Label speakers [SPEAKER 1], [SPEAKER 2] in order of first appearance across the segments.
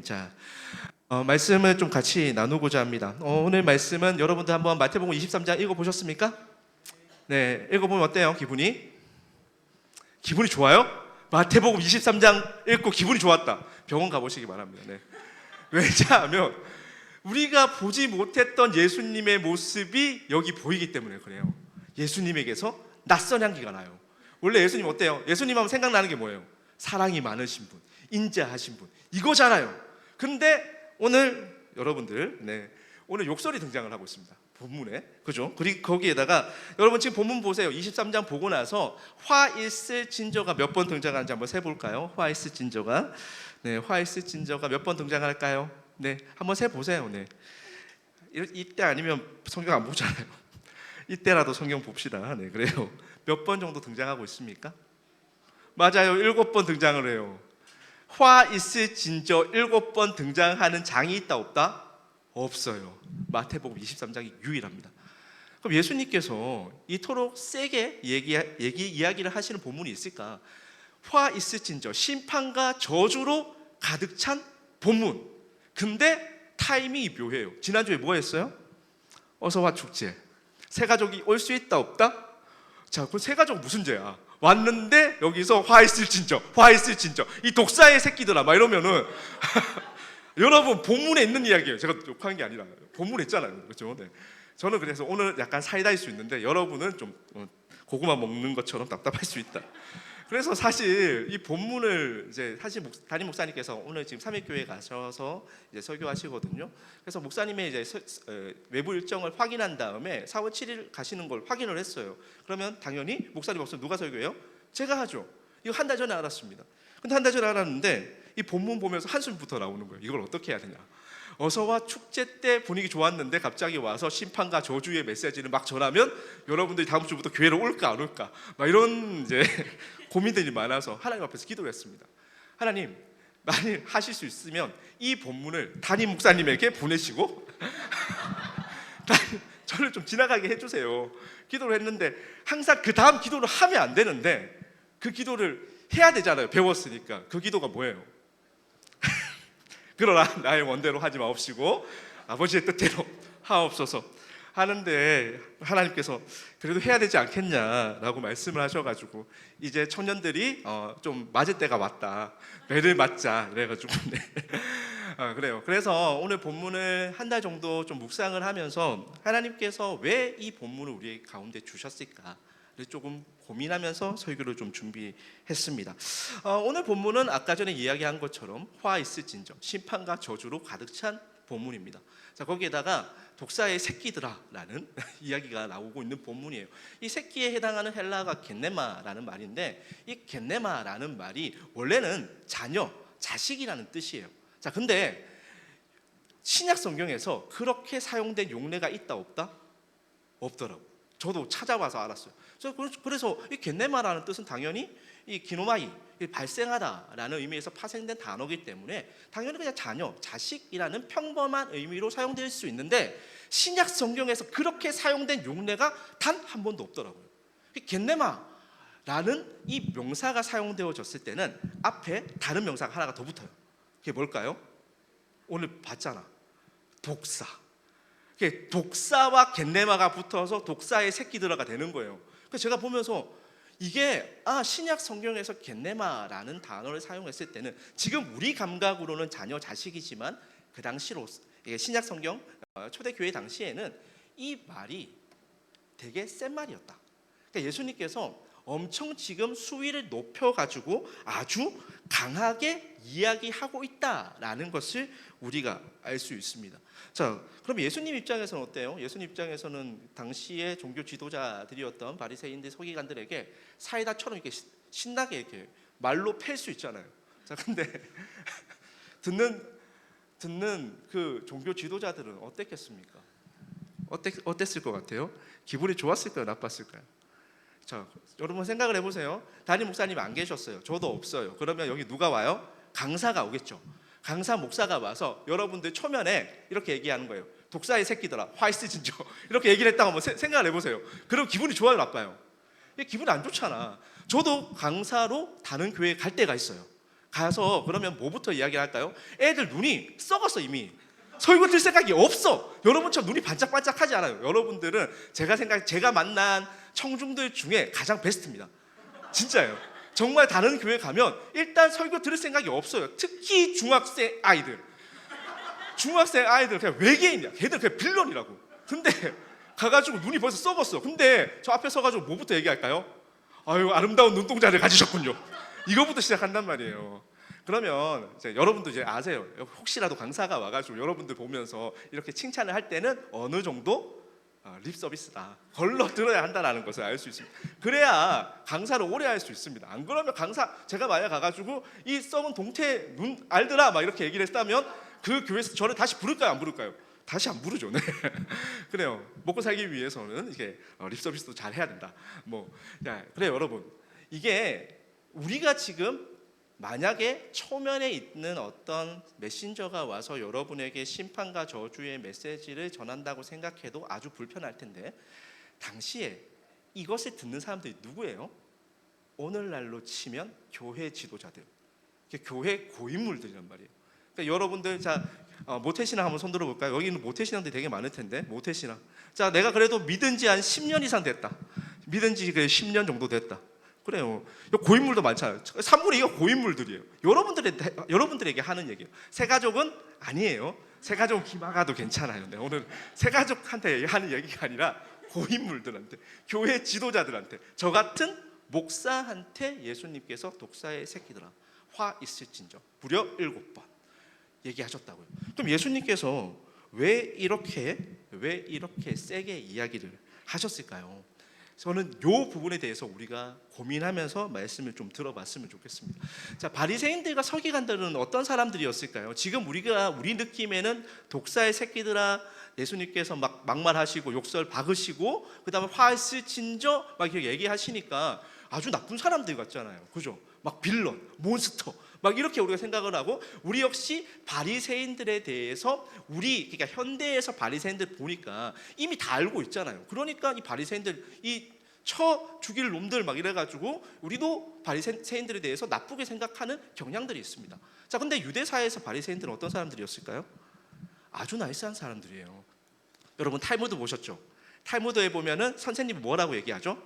[SPEAKER 1] 자, 말씀을 좀 같이 나누고자 합니다. 오늘 말씀은 여러분들 한번 마태복음 23장 읽어보셨습니까? 네, 읽어보면 어때요? 기분이 좋아요? 마태복음 23장 읽고 기분이 좋았다. 병원 가보시기 바랍니다. 네. 왜냐하면 우리가 보지 못했던 예수님의 모습이 여기 보이기 때문에 그래요. 예수님에게서 낯선 향기가 나요. 원래 예수님 어때요? 예수님 하면 생각나는 게 뭐예요? 사랑이 많으신 분, 인자하신 분, 이거잖아요. 근데 오늘 여러분들, 오늘 욕설이 등장을 하고 있습니다. 본문에, 그죠? 그리고 거기에다가 여러분 지금 본문 보세요. 23장 보고 나서 화 있을 진저가 몇 번 등장하는지 한번 세볼까요? 화 있을 진저가, 화 있을 진저가 몇 번 등장할까요? 한번 세보세요. 이때 아니면 성경 안 보잖아요. 이때라도 성경 봅시다. 그래요. 몇 번 정도 등장하고 있습니까? 맞아요. 7번 등장을 해요. 화 있을 진저 7번 등장하는 장이 있다 없다? 없어요. 마태복음 23장이 유일합니다. 그럼 예수님께서 이토록 세게 이야기를 하시는 본문이 있을까? 화 있을 진저, 심판과 저주로 가득 찬 본문. 근데 타이밍이 묘해요. 지난주에 뭐 했어요? 어서와 축제. 새 가족이 올 수 있다 없다? 자, 그 새 가족 무슨 죄야? 왔는데 여기서 화 있을 진저 이 독사의 새끼들아 막 이러면은 여러분 본문에 있는 이야기예요. 제가 욕하는 게 아니라 본문에 있잖아요. 그렇죠? 저는 그래서 오늘 약간 사이다일 수 있는데 여러분은 좀 고구마 먹는 것처럼 답답할 수 있다. 그래서 사실 이 본문을 이제 사실 담임 목사님께서 오늘 지금 삼일교회 가셔서 이제 설교하시거든요. 그래서 목사님의 이제 외부 일정을 확인한 다음에 4월 7일 가시는 걸 확인을 했어요. 그러면 당연히 목사님 없으면 누가 설교해요? 제가 하죠. 이거 한 달 전에 알았습니다. 근데 한 달 전에 알았는데 이 본문 보면서 한숨부터 나오는 거예요. 이걸 어떻게 해야 되냐? 어서와 축제 때 분위기 좋았는데 갑자기 와서 심판과 저주의 메시지를 막 전하면 여러분들이 다음 주부터 교회로 올까 안 올까 막 이런 이제 고민들이 많아서 하나님 앞에서 기도를 했습니다. 하나님, 만일 하실 수 있으면 이 본문을 담임 목사님에게 보내시고 저를 좀 지나가게 해주세요. 기도를 했는데 항상 그 다음 기도를 하면 안 되는데 그 기도를 해야 되잖아요. 배웠으니까. 그 기도가 뭐예요? 그러나 나의 원대로 하지 마옵시고 아버지의 뜻대로 하옵소서 하는데 하나님께서 그래도 해야 되지 않겠냐라고 말씀을 하셔가지고 이제 청년들이 좀 맞을 때가 왔다. 매를 맞자 그래가지고 그래요. 그래서 오늘 본문을 한 달 정도 좀 묵상을 하면서 하나님께서 왜 이 본문을 우리 가운데 주셨을까 조금 고민하면서 설교를 좀 준비했습니다. 오늘 본문은 아까 전에 이야기한 것처럼 화 있을 진저, 심판과 저주로 가득 찬 본문입니다. 자, 거기에다가 독사의 새끼들아라는 이야기가 나오고 있는 본문이에요. 이 새끼에 해당하는 헬라어가 겟네마라는 말인데 이 겟네마라는 말이 원래는 자녀, 자식이라는 뜻이에요. 자, 근데 신약 성경에서 그렇게 사용된 용례가 있다 없다? 없더라고요. 저도 찾아와서 알았어요. 그래서 이 겟네마라는 뜻은 당연히 이 기노마이, 발생하다라는 의미에서 파생된 단어이기 때문에 당연히 그냥 자녀, 자식이라는 평범한 의미로 사용될 수 있는데 신약 성경에서 그렇게 사용된 용례가 단 한 번도 없더라고요. 이 겟네마라는 이 명사가 사용되어졌을 때는 앞에 다른 명사가 하나가 더 붙어요. 그게 뭘까요? 오늘 봤잖아. 독사. 독사와 겟네마가 붙어서 독사의 새끼들아가 되는 거예요. 그래서 제가 보면서 이게 신약 성경에서 겟네마라는 단어를 사용했을 때는 지금 우리 감각으로는 자녀 자식이지만 그 당시로 신약 성경 초대교회 당시에는 이 말이 되게 센 말이었다. 그러니까 예수님께서 엄청 지금 수위를 높여가지고 아주 강하게 이야기하고 있다라는 것을 우리가 알 수 있습니다. 자, 그럼 예수님 입장에서는 어때요? 예수님 입장에서는 당시의 종교 지도자들이었던 바리새인들, 서기관들에게 사이다처럼 이렇게 신나게 이렇게 말로 팰 수 있잖아요. 자, 근데 듣는 그 종교 지도자들은 어땠겠습니까? 어땠을 것 같아요? 기분이 좋았을까요? 나빴을까요? 자, 여러분 생각을 해보세요. 담임 목사님 안 계셨어요. 저도 없어요. 그러면 여기 누가 와요? 강사가 오겠죠. 강사 목사가 와서 여러분들 초면에 이렇게 얘기하는 거예요. 독사의 새끼들아, 화이트 진저 이렇게 얘기를 했다고 한번 생각을 해보세요. 그럼 기분이 좋아요, 나빠요? 기분이 안 좋잖아. 저도 강사로 다른 교회에 갈 때가 있어요. 가서 그러면 뭐부터 이야기할까요? 애들 눈이 썩었어 이미. 설교 들 생각이 없어. 여러분처럼 눈이 반짝반짝하지 않아요. 여러분들은 제가 만난 청중들 중에 가장 베스트입니다. 진짜예요. 정말 다른 교회 가면 일단 설교 들을 생각이 없어요. 특히 중학생 아이들 그냥 외계인이야. 걔들 그냥 빌런이라고. 근데 가가지고 눈이 벌써 썩었어. 근데 저 앞에 서가지고 뭐부터 얘기할까요? 아유, 아름다운 눈동자를 가지셨군요. 이거부터 시작한단 말이에요. 그러면 이제 여러분도 이제 아세요. 혹시라도 강사가 와가지고 여러분들 보면서 이렇게 칭찬을 할 때는 어느 정도 립 서비스다, 걸러 들어야 한다는 것을 알 수 있습니다. 그래야 강사를 오래 할 수 있습니다. 안 그러면 제가 만약 가가지고 이 썩은 동태 눈 알더라 막 이렇게 얘기를 했다면 그 교회에서 저를 다시 부를까요, 안 부를까요? 다시 안 부르죠. 네. 그래요. 먹고 살기 위해서는 이게 립 서비스도 잘 해야 된다. 그래요, 여러분. 이게 우리가 지금 만약에 초면에 있는 어떤 메신저가 와서 여러분에게 심판과 저주의 메시지를 전한다고 생각해도 아주 불편할 텐데, 당시에 이것을 듣는 사람들이 누구예요? 오늘날로 치면 교회 지도자들, 교회 고인물들이란 말이에요. 그러니까 여러분들 모태신앙 한번 손 들어볼까요? 여기는 모태신앙들이 되게 많을 텐데. 모태신앙. 자, 내가 그래도 믿은 지 한 10년 이상 됐다. 믿은 지 10년 정도 됐다. 그래요. 고인물도 많잖아요. 산물이 이거 고인물들이에요. 여러분들에게 하는 얘기예요. 새가족은 아니에요. 새가족은 기마가도 괜찮아요. 네, 오늘 새가족한테 하는 얘기가 아니라 고인물들한테, 교회 지도자들한테, 저 같은 목사한테 예수님께서 독사의 새끼들아 화 있을진저 무려 7번 얘기하셨다고요. 그럼 예수님께서 왜 이렇게 세게 이야기를 하셨을까요? 저는 이 부분에 대해서 우리가 고민하면서 말씀을 좀 들어봤으면 좋겠습니다. 자, 바리새인들과 서기관들은 어떤 사람들이었을까요? 지금 우리 느낌에는 독사의 새끼들아, 예수님께서 막 막말하시고 욕설 박으시고 그다음에 화있을진저 막 이렇게 얘기하시니까 아주 나쁜 사람들 같잖아요. 그죠? 막 빌런, 몬스터 막 이렇게 우리가 생각을 하고, 우리 역시 바리새인들에 대해서 그러니까 현대에서 바리새인들 보니까 이미 다 알고 있잖아요. 그러니까 이 바리새인들 쳐 죽일 놈들 막 이래가지고 우리도 바리새인들에 대해서 나쁘게 생각하는 경향들이 있습니다. 자, 근데 유대사에서 바리새인들은 어떤 사람들이었을까요? 아주 나이스한 사람들이에요. 여러분 탈무드 보셨죠? 탈무드에 보면은 선생님이 뭐라고 얘기하죠?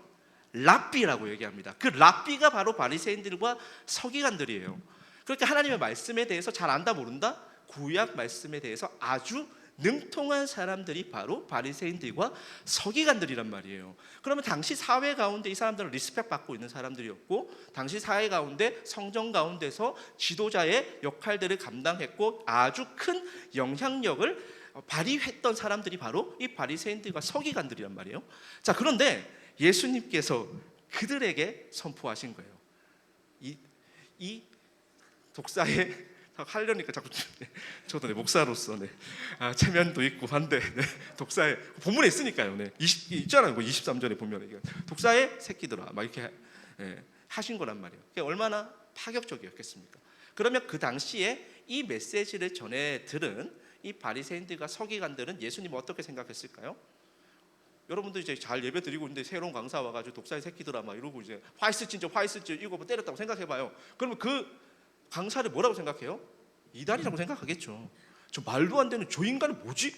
[SPEAKER 1] 랍비라고 얘기합니다. 그 랍비가 바로 바리새인들과 서기관들이에요. 그러니까 하나님의 말씀에 대해서 잘 안다 모른다? 구약 말씀에 대해서 아주 능통한 사람들이 바로 바리새인들과 서기관들이란 말이에요. 그러면 당시 사회 가운데 이 사람들은 리스펙 받고 있는 사람들이었고, 당시 사회 가운데 성정 가운데서 지도자의 역할들을 감당했고 아주 큰 영향력을 발휘했던 사람들이 바로 이 바리새인들과 서기관들이란 말이에요. 자, 그런데 예수님께서 그들에게 선포하신 거예요. 이 독사의 하려니까 자꾸 저도 목사로서 체면도 있고 한데 독사의 본문에 있으니까요. 있잖아요. 23절에 보면 독사의 새끼들아 막 이렇게 하신 거란 말이에요. 그게 얼마나 파격적이었겠습니까? 그러면 그 당시에 이 메시지를 전해 들은 이 바리새인들과 서기관들은 예수님 어떻게 생각했을까요? 여러분들 이제 잘 예배 드리고 있는데 새로운 강사 와가지고 독사의 새끼들아 막 이러고 이제 화 있을진저 이거 뭐 때렸다고 생각해봐요. 그러면 그 강사를 뭐라고 생각해요? 이단이라고 생각하겠죠. 저 말도 안 되는 저 인간은 뭐지?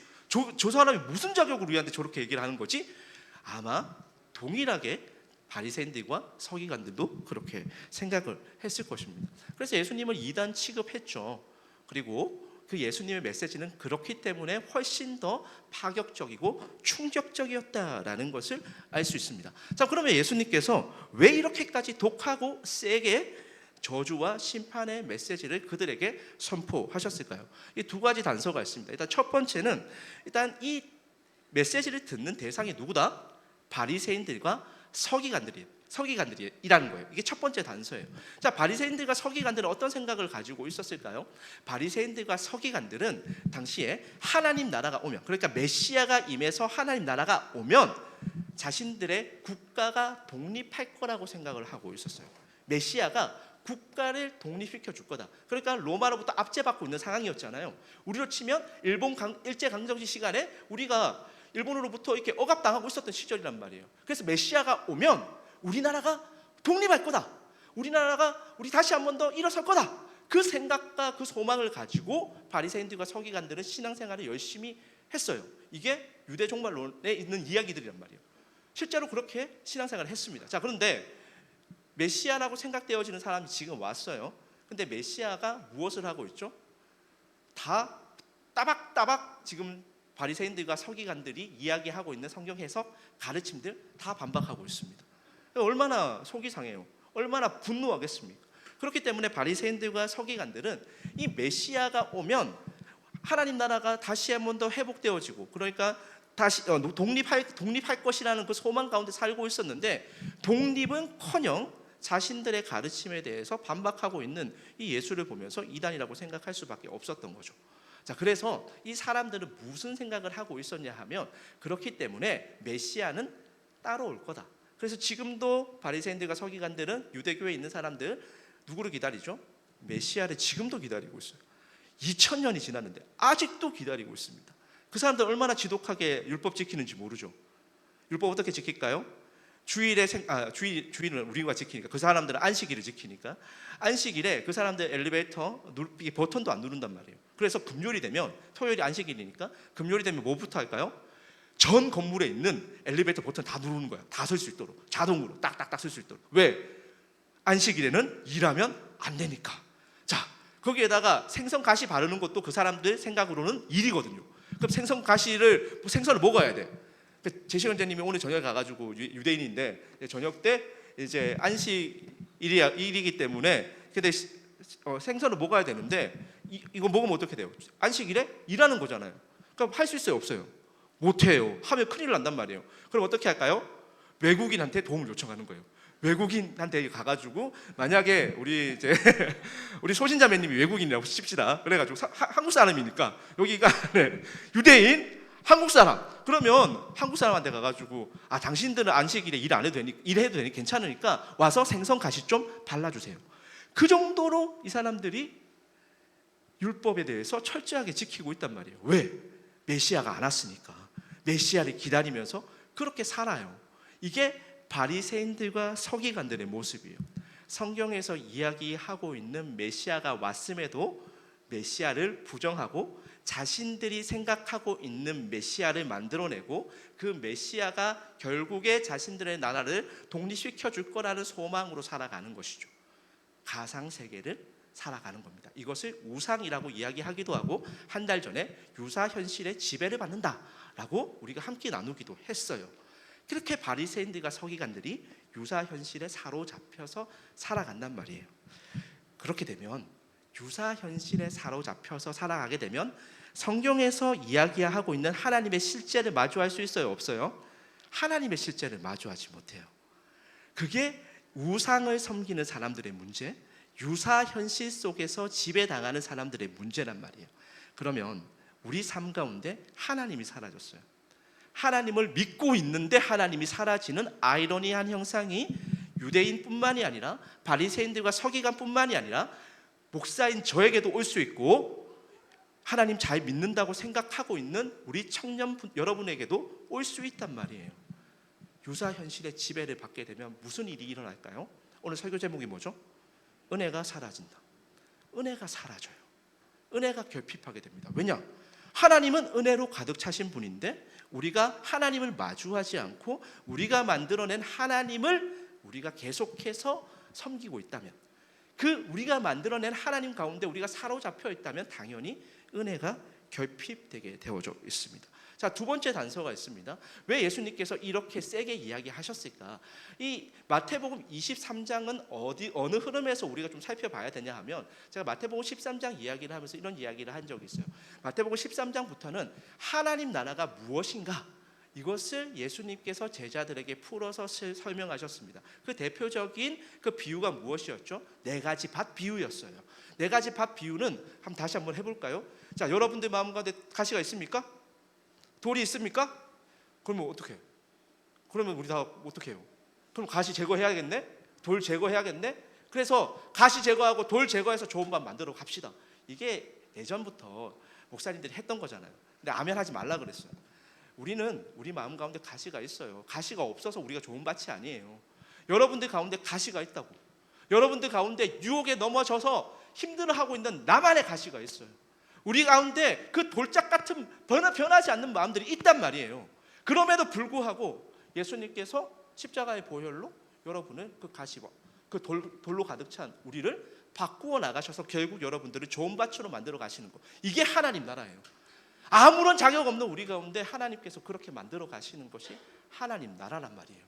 [SPEAKER 1] 저 사람이 무슨 자격으로 우리한테 저렇게 얘기를 하는 거지? 아마 동일하게 바리새인들과 서기관들도 그렇게 생각을 했을 것입니다. 그래서 예수님을 이단 취급했죠. 그리고 그 예수님의 메시지는 그렇기 때문에 훨씬 더 파격적이고 충격적이었다라는 것을 알 수 있습니다. 자, 그러면 예수님께서 왜 이렇게까지 독하고 세게 저주와 심판의 메시지를 그들에게 선포하셨을까요? 이 두 가지 단서가 있습니다. 일단 첫 번째는 이 메시지를 듣는 대상이 누구다? 바리새인들과 서기관들이라는 거예요. 이게 첫 번째 단서예요. 자, 바리새인들과 서기관들은 어떤 생각을 가지고 있었을까요? 바리새인들과 서기관들은 당시에 하나님 나라가 오면, 그러니까 메시아가 임해서 하나님 나라가 오면 자신들의 국가가 독립할 거라고 생각을 하고 있었어요. 메시아가 국가를 독립시켜 줄 거다. 그러니까 로마로부터 압제받고 있는 상황이었잖아요. 우리로 치면 일본 일제강점기 시간에 우리가 일본으로부터 이렇게 억압당하고 있었던 시절이란 말이에요. 그래서 메시아가 오면 우리나라가 독립할 거다. 우리 다시 한 번 더 일어설 거다. 그 생각과 그 소망을 가지고 바리새인들과 서기관들은 신앙생활을 열심히 했어요. 이게 유대 종말론에 있는 이야기들이란 말이에요. 실제로 그렇게 신앙생활을 했습니다. 자, 그런데 메시아라고 생각되어지는 사람이 지금 왔어요. 근데 메시아가 무엇을 하고 있죠? 다 따박따박 지금 바리새인들과 서기관들이 이야기하고 있는 성경 해석, 가르침들 다 반박하고 있습니다. 얼마나 속이 상해요. 얼마나 분노하겠습니까? 그렇기 때문에 바리새인들과 서기관들은 이 메시아가 오면 하나님 나라가 다시 한 번 더 회복되어지고, 그러니까 다시 독립할 것이라는 그 소망 가운데 살고 있었는데, 독립은커녕 자신들의 가르침에 대해서 반박하고 있는 이 예수를 보면서 이단이라고 생각할 수밖에 없었던 거죠. 자, 그래서 이 사람들은 무슨 생각을 하고 있었냐 하면, 그렇기 때문에 메시아는 따로 올 거다. 그래서 지금도 바리새인들과 서기관들은 유대교에 있는 사람들 누구를 기다리죠? 메시아를 지금도 기다리고 있어요. 2000년이 지났는데 아직도 기다리고 있습니다. 그 사람들 얼마나 지독하게 율법 지키는지 모르죠. 율법 어떻게 지킬까요? 주일을 우리가 지키니까, 그 사람들은 안식일을 지키니까 안식일에 그 사람들 엘리베이터 버튼도 안 누른단 말이에요. 그래서 금요일이 되면, 토요일이 안식일이니까 금요일이 되면 뭐부터 할까요? 전 건물에 있는 엘리베이터 버튼 다 누르는 거야. 다 설 수 있도록, 자동으로 딱딱딱 설 수 있도록. 왜? 안식일에는 일하면 안 되니까. 자, 거기에다가 생선 가시 바르는 것도 그 사람들 생각으로는 일이거든요. 그럼 생선을 먹어야 돼. 제시 원장님이 오늘 저녁에 가가지고, 유대인인데 저녁 때 이제 안식일이기 때문에 근데 생선을 먹어야 되는데 이거 먹으면 어떻게 돼요? 안식일에 일하는 거잖아요. 그럼 할 수 있어요, 없어요? 못해요. 하면 큰일 난단 말이에요. 그럼 어떻게 할까요? 외국인한테 도움을 요청하는 거예요. 외국인한테 가가지고, 만약에 우리 소신자매님이 외국인이라고 칩시다. 그래가지고 한국 사람이니까 여기가 유대인, 한국 사람. 그러면 한국 사람한테 가가지고, 당신들은 안식일에 일해도 되니 괜찮으니까 와서 생선 가시 좀 발라주세요. 그 정도로 이 사람들이 율법에 대해서 철저하게 지키고 있단 말이에요. 왜? 메시아가 안 왔으니까. 메시아를 기다리면서 그렇게 살아요. 이게 바리새인들과 서기관들의 모습이에요. 성경에서 이야기하고 있는 메시아가 왔음에도 메시아를 부정하고, 자신들이 생각하고 있는 메시아를 만들어내고, 그 메시아가 결국에 자신들의 나라를 독립시켜 줄 거라는 소망으로 살아가는 것이죠. 가상세계를 살아가는 겁니다. 이것을 우상이라고 이야기하기도 하고, 한 달 전에 유사현실의 지배를 받는다라고 우리가 함께 나누기도 했어요. 그렇게 바리새인들과 서기관들이 유사현실에 사로잡혀서 살아간단 말이에요. 그렇게 되면, 유사현실에 사로잡혀서 살아가게 되면 성경에서 이야기하고 있는 하나님의 실제를 마주할 수 있어요, 없어요? 하나님의 실제를 마주하지 못해요. 그게 우상을 섬기는 사람들의 문제, 유사현실 속에서 지배당하는 사람들의 문제란 말이에요. 그러면 우리 삶 가운데 하나님이 사라졌어요. 하나님을 믿고 있는데 하나님이 사라지는 아이러니한 형상이 유대인뿐만이 아니라 바리새인들과 서기관뿐만이 아니라 목사인 저에게도 올 수 있고, 하나님 잘 믿는다고 생각하고 있는 우리 청년 여러분에게도 올 수 있단 말이에요. 유사현실의 지배를 받게 되면 무슨 일이 일어날까요? 오늘 설교 제목이 뭐죠? 은혜가 사라진다. 은혜가 사라져요. 은혜가 결핍하게 됩니다. 왜냐? 하나님은 은혜로 가득 차신 분인데, 우리가 하나님을 마주하지 않고 우리가 만들어낸 하나님을 우리가 계속해서 섬기고 있다면, 그 우리가 만들어낸 하나님 가운데 우리가 사로잡혀 있다면 당연히 은혜가 결핍되게 되어져 있습니다. 자, 두 번째 단서가 있습니다. 왜 예수님께서 이렇게 세게 이야기하셨을까? 이 마태복음 23장은 어느 흐름에서 우리가 좀 살펴봐야 되냐 하면, 제가 마태복음 13장 이야기를 하면서 이런 이야기를 한 적이 있어요. 마태복음 13장부터는 하나님 나라가 무엇인가, 이것을 예수님께서 제자들에게 풀어서 설명하셨습니다. 그 대표적인 그 비유가 무엇이었죠? 네 가지 밭 비유였어요. 네 가지 밭 비유는 다시 한번 해볼까요? 자, 여러분들 마음 가운데 가시가 있습니까? 돌이 있습니까? 그러면 어떻게? 그러면 우리 다 어떻게 해요? 그럼 가시 제거해야겠네? 돌 제거해야겠네? 그래서 가시 제거하고 돌 제거해서 좋은 밭 만들어 갑시다. 이게 예전부터 목사님들이 했던 거잖아요. 근데 아멘 하지 말라 그랬어요. 우리는 우리 마음 가운데 가시가 있어요. 가시가 없어서 우리가 좋은 밭이 아니에요. 여러분들 가운데 가시가 있다고. 여러분들 가운데 유혹에 넘어져서 힘들어하고 있는 나만의 가시가 있어요. 우리 가운데 그 돌짝 같은 변하지 않는 마음들이 있단 말이에요. 그럼에도 불구하고 예수님께서 십자가의 보혈로 여러분을 그 가시와 그 돌로 가득 찬 우리를 바꾸어 나가셔서 결국 여러분들을 좋은 밭으로 만들어 가시는 거. 이게 하나님 나라예요. 아무런 자격 없는 우리 가운데 하나님께서 그렇게 만들어 가시는 것이 하나님 나라란 말이에요.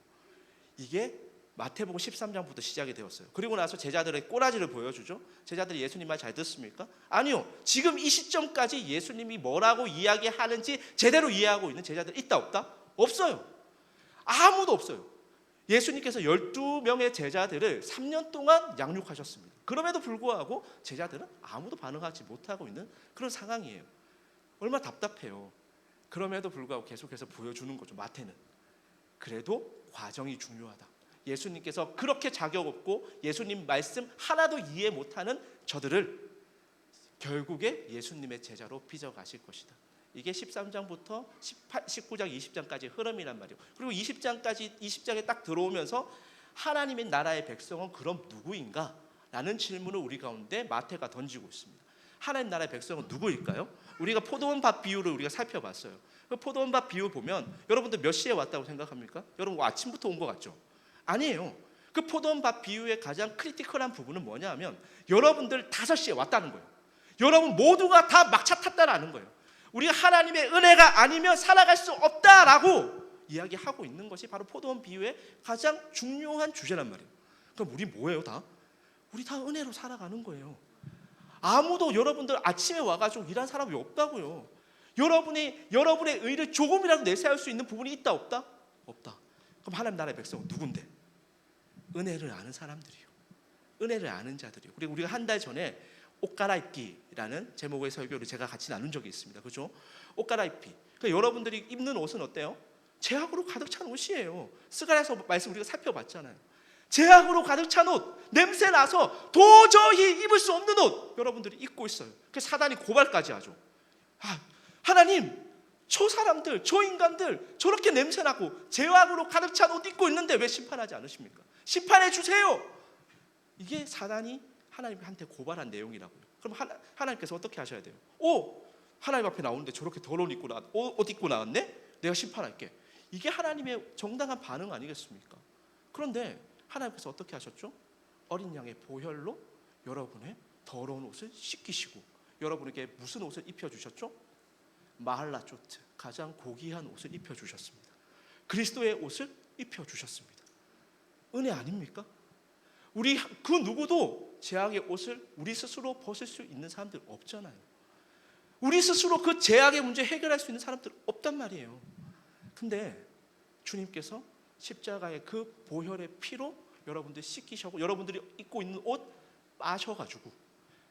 [SPEAKER 1] 이게 마태복음 13장부터 시작이 되었어요. 그리고 나서 제자들의 꼬라지를 보여주죠. 제자들이 예수님 말 잘 듣습니까? 아니요. 지금 이 시점까지 예수님이 뭐라고 이야기하는지 제대로 이해하고 있는 제자들 있다 없다? 없어요. 아무도 없어요. 예수님께서 12명의 제자들을 3년 동안 양육하셨습니다. 그럼에도 불구하고 제자들은 아무도 반응하지 못하고 있는 그런 상황이에요. 얼마나 답답해요. 그럼에도 불구하고 계속해서 보여주는 거죠. 마태는. 그래도 과정이 중요하다. 예수님께서 그렇게 자격 없고 예수님 말씀 하나도 이해 못하는 저들을 결국에 예수님의 제자로 빚어가실 것이다. 이게 13장부터 19장, 20장까지 흐름이란 말이에요. 그리고 20장에 딱 들어오면서 하나님의 나라의 백성은 그럼 누구인가? 라는 질문을 우리 가운데 마태가 던지고 있습니다. 하나님 나라의 백성은 누구일까요? 우리가 포도원밭 비유를 우리가 살펴봤어요. 그 포도원밭 비유 보면 여러분들 몇 시에 왔다고 생각합니까? 여러분 아침부터 온 것 같죠? 아니에요. 그 포도원밭 비유의 가장 크리티컬한 부분은 뭐냐 하면 여러분들 5시에 왔다는 거예요. 여러분 모두가 다 막차 탔다라는 거예요. 우리가 하나님의 은혜가 아니면 살아갈 수 없다라고 이야기하고 있는 것이 바로 포도원 비유의 가장 중요한 주제란 말이에요. 그럼 우리 뭐예요 다? 우리 다 은혜로 살아가는 거예요. 아무도 여러분들 아침에 와가지고 일한 사람이 없다고요. 여러분의 의를 조금이라도 내세울 수 있는 부분이 있다 없다? 없다. 그럼 하나님 나라의 백성은 누군데? 은혜를 아는 사람들이요. 은혜를 아는 자들이요. 그리고 우리가 한 달 전에 옷 갈아입기라는 제목의 설교를 제가 같이 나눈 적이 있습니다. 그렇죠? 옷 갈아입기. 그러니까 여러분들이 입는 옷은 어때요? 제약으로 가득 찬 옷이에요. 스가랴서 말씀 우리가 살펴봤잖아요. 제약으로 가득 찬 옷, 냄새 나서 도저히 입을 수 없는 옷 여러분들이 입고 있어요. 그래서 사단이 고발까지 하죠. 하나님, 저 사람들, 저 인간들 저렇게 냄새나고 제약으로 가득 찬 옷 입고 있는데 왜 심판하지 않으십니까? 심판해 주세요. 이게 사단이 하나님한테 고발한 내용이라고요. 그럼 하나님께서 어떻게 하셔야 돼요? 하나님 앞에 나오는데 저렇게 더러운 옷 입고 나왔네? 내가 심판할게. 이게 하나님의 정당한 반응 아니겠습니까? 그런데 하나님께서 어떻게 하셨죠? 어린 양의 보혈로 여러분의 더러운 옷을 씻기시고 여러분에게 무슨 옷을 입혀주셨죠? 마할라조트, 가장 고귀한 옷을 입혀주셨습니다. 그리스도의 옷을 입혀주셨습니다. 은혜 아닙니까? 우리 그 누구도 제약의 옷을 우리 스스로 벗을 수 있는 사람들 없잖아요. 우리 스스로 그 제약의 문제 해결할 수 있는 사람들 없단 말이에요. 근데 주님께서 십자가의 그 보혈의 피로 여러분들 씻기셔고 여러분들이 입고 있는 옷 마셔가지고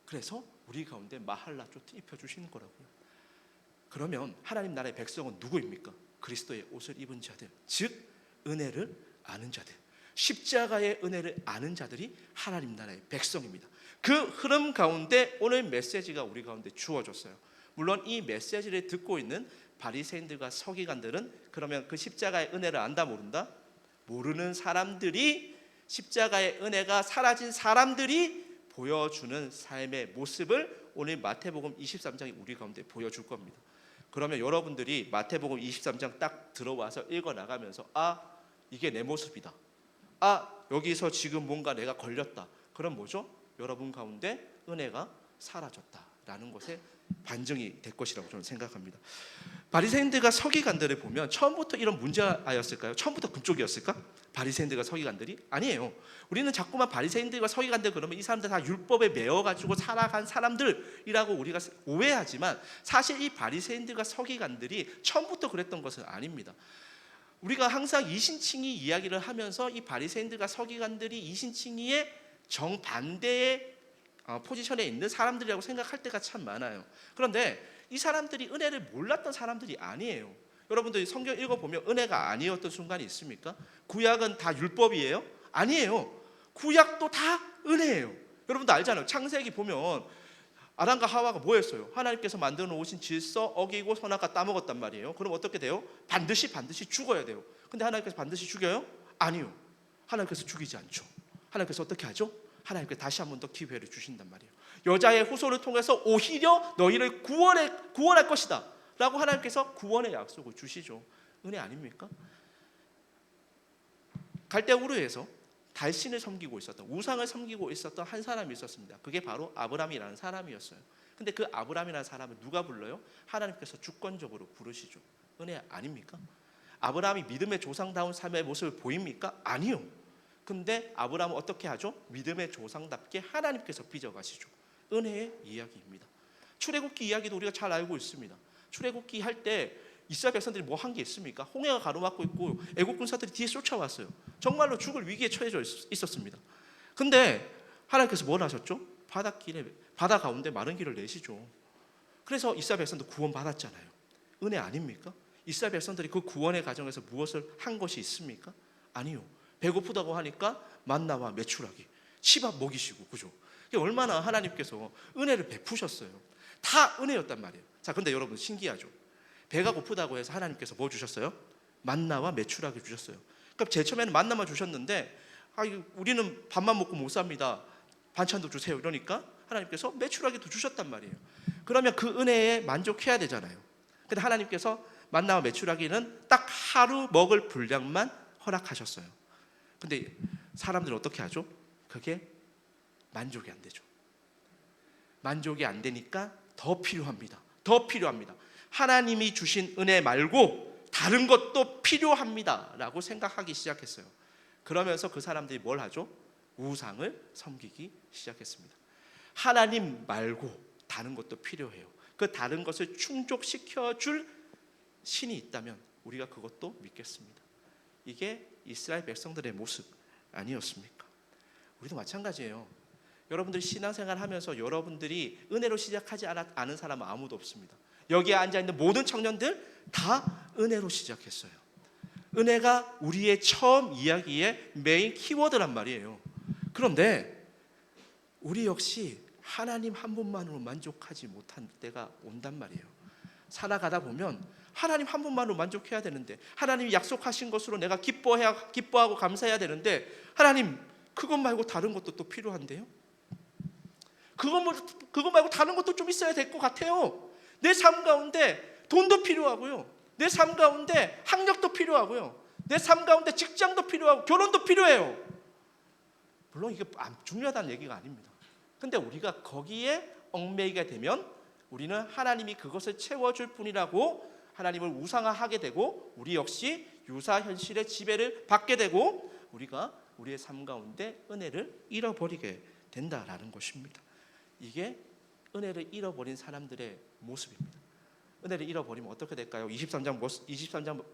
[SPEAKER 1] 그래서 우리 가운데 마할라조트 입혀주시는 거라고요. 그러면 하나님 나라의 백성은 누구입니까? 그리스도의 옷을 입은 자들, 즉 은혜를 아는 자들, 십자가의 은혜를 아는 자들이 하나님 나라의 백성입니다. 그 흐름 가운데 오늘 메시지가 우리 가운데 주어졌어요. 물론 이 메시지를 듣고 있는 바리새인들과 서기관들은 그러면 그 십자가의 은혜를 안다 모른다? 모르는 사람들이 십자가의 은혜가 사라진 사람들이 보여주는 삶의 모습을 오늘 마태복음 23장이 우리 가운데 보여줄 겁니다. 그러면 여러분들이 마태복음 23장 딱 들어와서 읽어나가면서 이게 내 모습이다. 여기서 지금 뭔가 내가 걸렸다. 그럼 뭐죠? 여러분 가운데 은혜가 사라졌다라는 것에 반증이 될 것이라고 저는 생각합니다. 바리새인들과 서기관들을 보면 처음부터 이런 문제였을까요? 처음부터 그쪽이었을까? 바리새인들과 서기관들이? 아니에요. 우리는 자꾸만 바리새인들과 서기관들 그러면 이 사람들 다 율법에 매여가지고 살아간 사람들이라고 우리가 오해하지만 사실 이 바리새인들과 서기관들이 처음부터 그랬던 것은 아닙니다. 우리가 항상 이신칭의 이야기를 하면서 이 바리새인들과 서기관들이 이신칭의의 정반대의 포지션에 있는 사람들이라고 생각할 때가 참 많아요. 그런데 이 사람들이 은혜를 몰랐던 사람들이 아니에요. 여러분들이 성경 읽어보면 은혜가 아니었던 순간이 있습니까? 구약은 다 율법이에요? 아니에요. 구약도 다 은혜예요. 여러분도 알잖아요. 창세기 보면 아담과 하와가 뭐였어요? 하나님께서 만들어 놓으신 질서 어기고 선악과 따먹었단 말이에요. 그럼 어떻게 돼요? 반드시 죽어야 돼요. 근데 하나님께서 반드시 죽여요? 아니요. 하나님께서 죽이지 않죠. 하나님께서 어떻게 하죠? 하나님께 다시 한 번 더 기회를 주신단 말이에요. 여자의 후손을 통해서 오히려 너희를 구원할 것이다 라고 하나님께서 구원의 약속을 주시죠. 은혜 아닙니까? 갈대우르에서 달신을 섬기고 있었던, 우상을 섬기고 있었던 한 사람이 있었습니다. 그게 바로 아브람이라는 사람이었어요. 근데 그 아브람이라는 사람을 누가 불러요? 하나님께서 주권적으로 부르시죠. 은혜 아닙니까? 아브람이 믿음의 조상다운 삶의 모습을 보입니까? 아니요. 근데 아브람은 어떻게 하죠? 믿음의 조상답게 하나님께서 빚어가시죠. 은혜의 이야기입니다. 출애굽기 이야기도 우리가 잘 알고 있습니다. 출애굽기 할 때 이스라엘 백성들이 뭐 한 게 있습니까? 홍해가 가로막고 있고 애국 군사들이 뒤에 쫓아왔어요. 정말로 죽을 위기에 처해져 있었습니다. 근데 하나님께서 뭘 하셨죠? 바다 가운데 마른 길을 내시죠. 그래서 이스라엘 백성도 구원받았잖아요. 은혜 아닙니까? 이스라엘 백성들이 그 구원의 과정에서 무엇을 한 것이 있습니까? 아니요. 배고프다고 하니까 만나와 메추라기, 치밥 먹이시고, 그죠? 얼마나 하나님께서 은혜를 베푸셨어요. 다 은혜였단 말이에요. 자, 근데 여러분 신기하죠? 배가 고프다고 해서 하나님께서 뭐 주셨어요? 만나와 메추라기 주셨어요. 그러니까 제일 처음에는 만나만 주셨는데 우리는 밥만 먹고 못 삽니다. 반찬도 주세요. 이러니까 하나님께서 메추라기도 주셨단 말이에요. 그러면 그 은혜에 만족해야 되잖아요. 근데 하나님께서 만나와 메추라기는 딱 하루 먹을 분량만 허락하셨어요. 근데 사람들은 어떻게 하죠? 그게 만족이 안 되죠. 만족이 안 되니까 더 필요합니다. 더 필요합니다. 하나님이 주신 은혜 말고 다른 것도 필요합니다 라고 생각하기 시작했어요. 그러면서 그 사람들이 뭘 하죠? 우상을 섬기기 시작했습니다. 하나님 말고 다른 것도 필요해요. 그 다른 것을 충족시켜줄 신이 있다면 우리가 그것도 믿겠습니다. 이게 이스라엘 백성들의 모습 아니었습니까? 우리도 마찬가지예요. 여러분들이 신앙생활 하면서 여러분들이 은혜로 시작하지 않은 사람은 아무도 없습니다. 여기에 앉아있는 모든 청년들 다 은혜로 시작했어요. 은혜가 우리의 처음 이야기의 메인 키워드란 말이에요. 그런데 우리 역시 하나님 한 분만으로 만족하지 못한 때가 온단 말이에요. 살아가다 보면 하나님 한 분만으로 만족해야 되는데, 하나님이 약속하신 것으로 내가 기뻐하고 감사해야 되는데, 하나님 그것 말고 다른 것도 또 필요한데요? 그것 말고 다른 것도 좀 있어야 될 것 같아요. 내 삶 가운데 돈도 필요하고요, 내 삶 가운데 학력도 필요하고요, 내 삶 가운데 직장도 필요하고 결혼도 필요해요. 물론 이게 중요하다는 얘기가 아닙니다. 근데 우리가 거기에 얽매이게 되면 우리는 하나님이 그것을 채워줄 뿐이라고 하나님을 우상화하게 되고, 우리 역시 유사 현실의 지배를 받게 되고, 우리가 우리의 삶 가운데 은혜를 잃어버리게 된다라는 것입니다. 이게 은혜를 잃어버린 사람들의 모습입니다. 은혜를 잃어버리면 어떻게 될까요? 23장